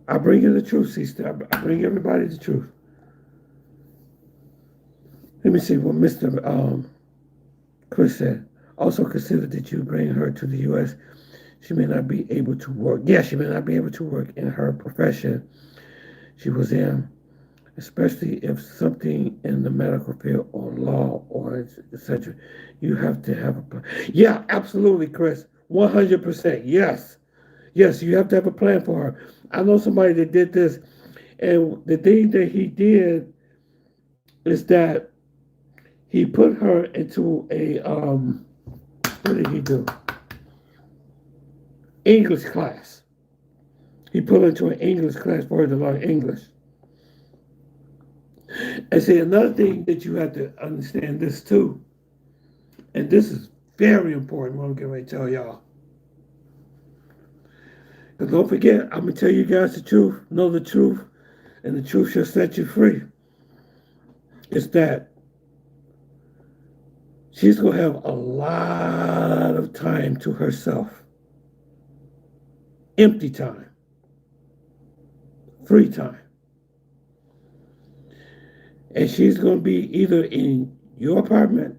I bring you the truth, sister. I bring everybody the truth. Let me see what Mr. Chris said. Also consider that you bring her to the U.S. She may not be able to work. Yeah, she may not be able to work in her profession she was in, especially if something in the medical field or law or etc. You have to have a plan. Yeah, absolutely, Chris. 100%. Yes. Yes, you have to have a plan for her. I know somebody that did this, and the thing that he did is that he put her into a what did he do? English class. He put her into an English class for her to learn English. And see, another thing that you have to understand this too, and this is very important what I'm getting ready to tell y'all. Because don't forget, I'm going to tell you guys the truth, know the truth, and the truth shall set you free. It's that she's going to have a lot of time to herself. Empty time. Free time. And she's going to be either in your apartment,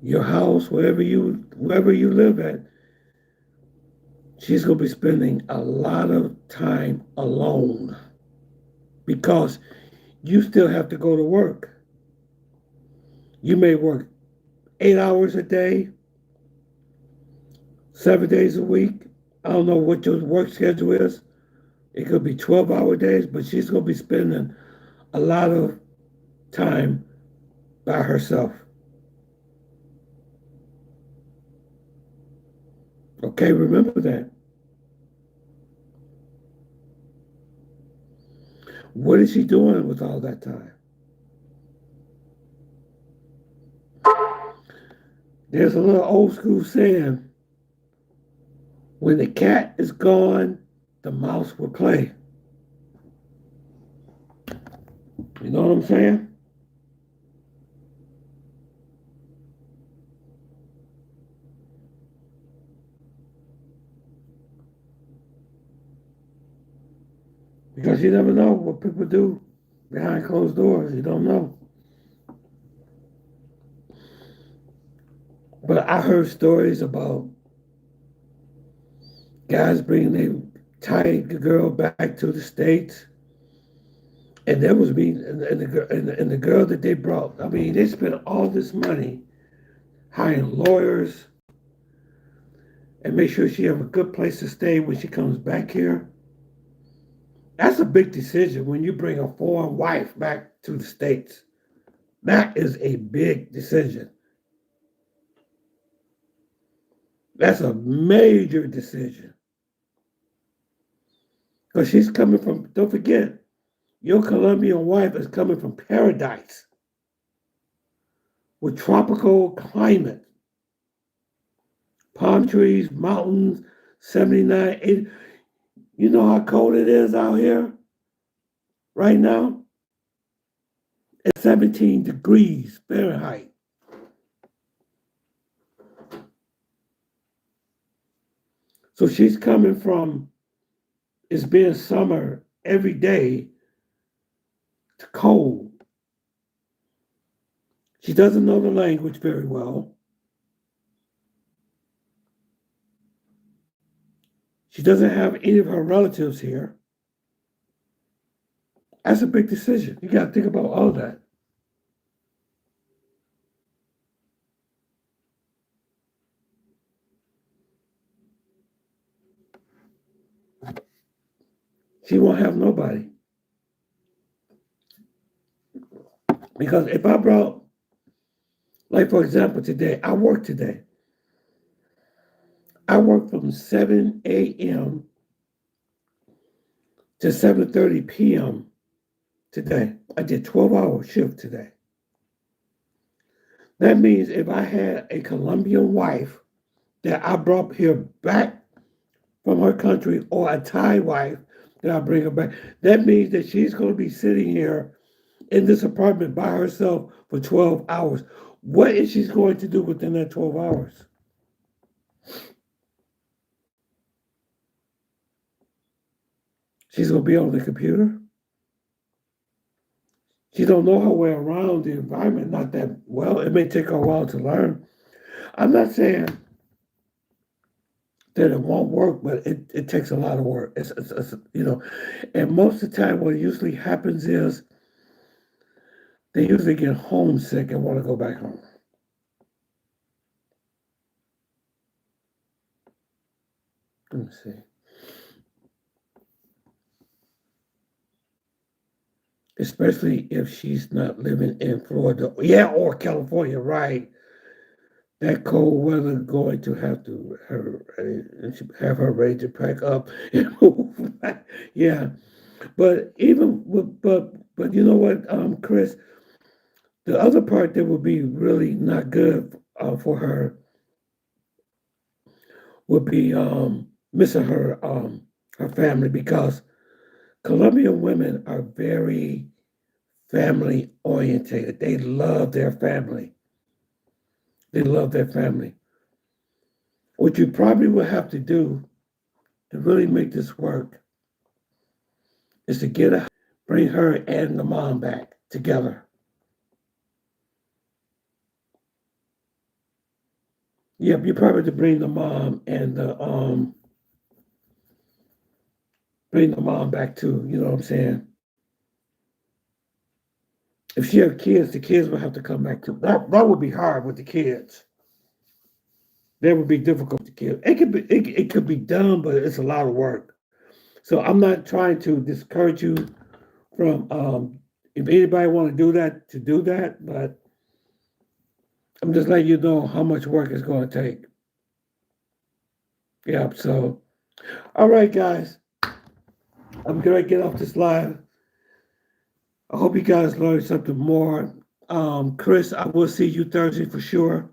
your house, wherever you live at. She's going to be spending a lot of time alone because you still have to go to work. You may work 8 hours a day, 7 days a week. I don't know what your work schedule is. It could be 12-hour days, but she's going to be spending a lot of time by herself. Okay, remember that. What is she doing with all that time? There's a little old school saying, when the cat is gone, the mouse will play. You know what I'm saying? Because you never know what people do behind closed doors. You don't know. But I heard stories about guys bringing their tied girl back to the States. And that was me and the girl that they brought. I mean, they spent all this money hiring lawyers and make sure she have a good place to stay when she comes back here. That's a big decision when you bring a foreign wife back to the States. That is a big decision. That's a major decision. Because she's coming from, don't forget, your Colombian wife is coming from paradise with tropical climate, palm trees, mountains, 79, 80. You know how cold it is out here right now? It's 17 degrees Fahrenheit. So she's coming from it's being summer every day to cold. She doesn't know the language very well. She doesn't have any of her relatives here. That's a big decision. You got to think about all that. She won't have nobody. Because if I brought, like for example, today, I work today. I work from 7 a.m. to 7:30 p.m. today. I did 12-hour shift today. That means if I had a Colombian wife that I brought here back from her country or a Thai wife that I bring her back, that means that she's going to be sitting here in this apartment by herself for 12 hours. What is she going to do within that 12 hours? She's going to be on the computer. She don't know her way around the environment, not that well. It may take her a while to learn. I'm not saying that it won't work, but it takes a lot of work. And most of the time what usually happens is they usually get homesick and want to go back home. Let me see. Especially if she's not living in Florida. Yeah, or California, right. That cold weather going to have her ready to pack up and move. Yeah. But but you know what, Chris, the other part that would be really not good for her would be missing her family, because Colombian women are very family orientated. They love their family. They love their family. What you probably will have to do to really make this work is to bring her and the mom back together. Yep, you probably have to bring the mom and bring the mom back too. You know what I'm saying? If she had kids, the kids would have to come back too. That would be hard with the kids. That would be difficult with the kids. It could be done, but it's a lot of work. So I'm not trying to discourage you from if anybody want to do that, to do that, but I'm just letting you know how much work it's going to take. Yeah. So, all right, guys, I'm gonna get off this live. I hope you guys learned something more. Chris, I will see you Thursday for sure.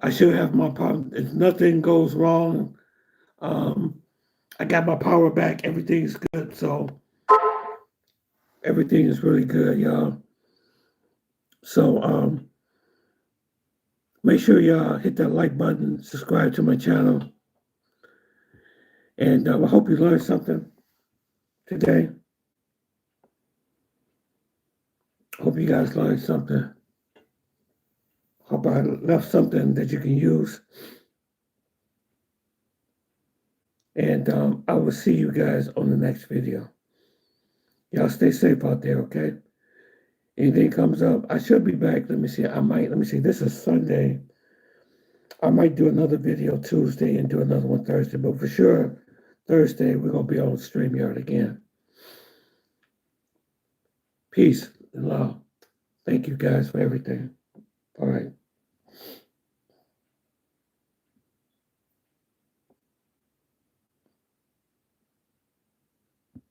I should have my power. If nothing goes wrong, I got my power back. Everything's good. So everything is really good, y'all. So make sure y'all hit that like button, subscribe to my channel, and I hope you learned something today. Hope you guys learned something. Hope I left something that you can use. And I will see you guys on the next video. Y'all stay safe out there, okay? Anything comes up, I should be back. Let me see. This is Sunday. I might do another video Tuesday and do another one Thursday, but for sure, Thursday, we're going to be on StreamYard again. Peace and love. Thank you guys for everything.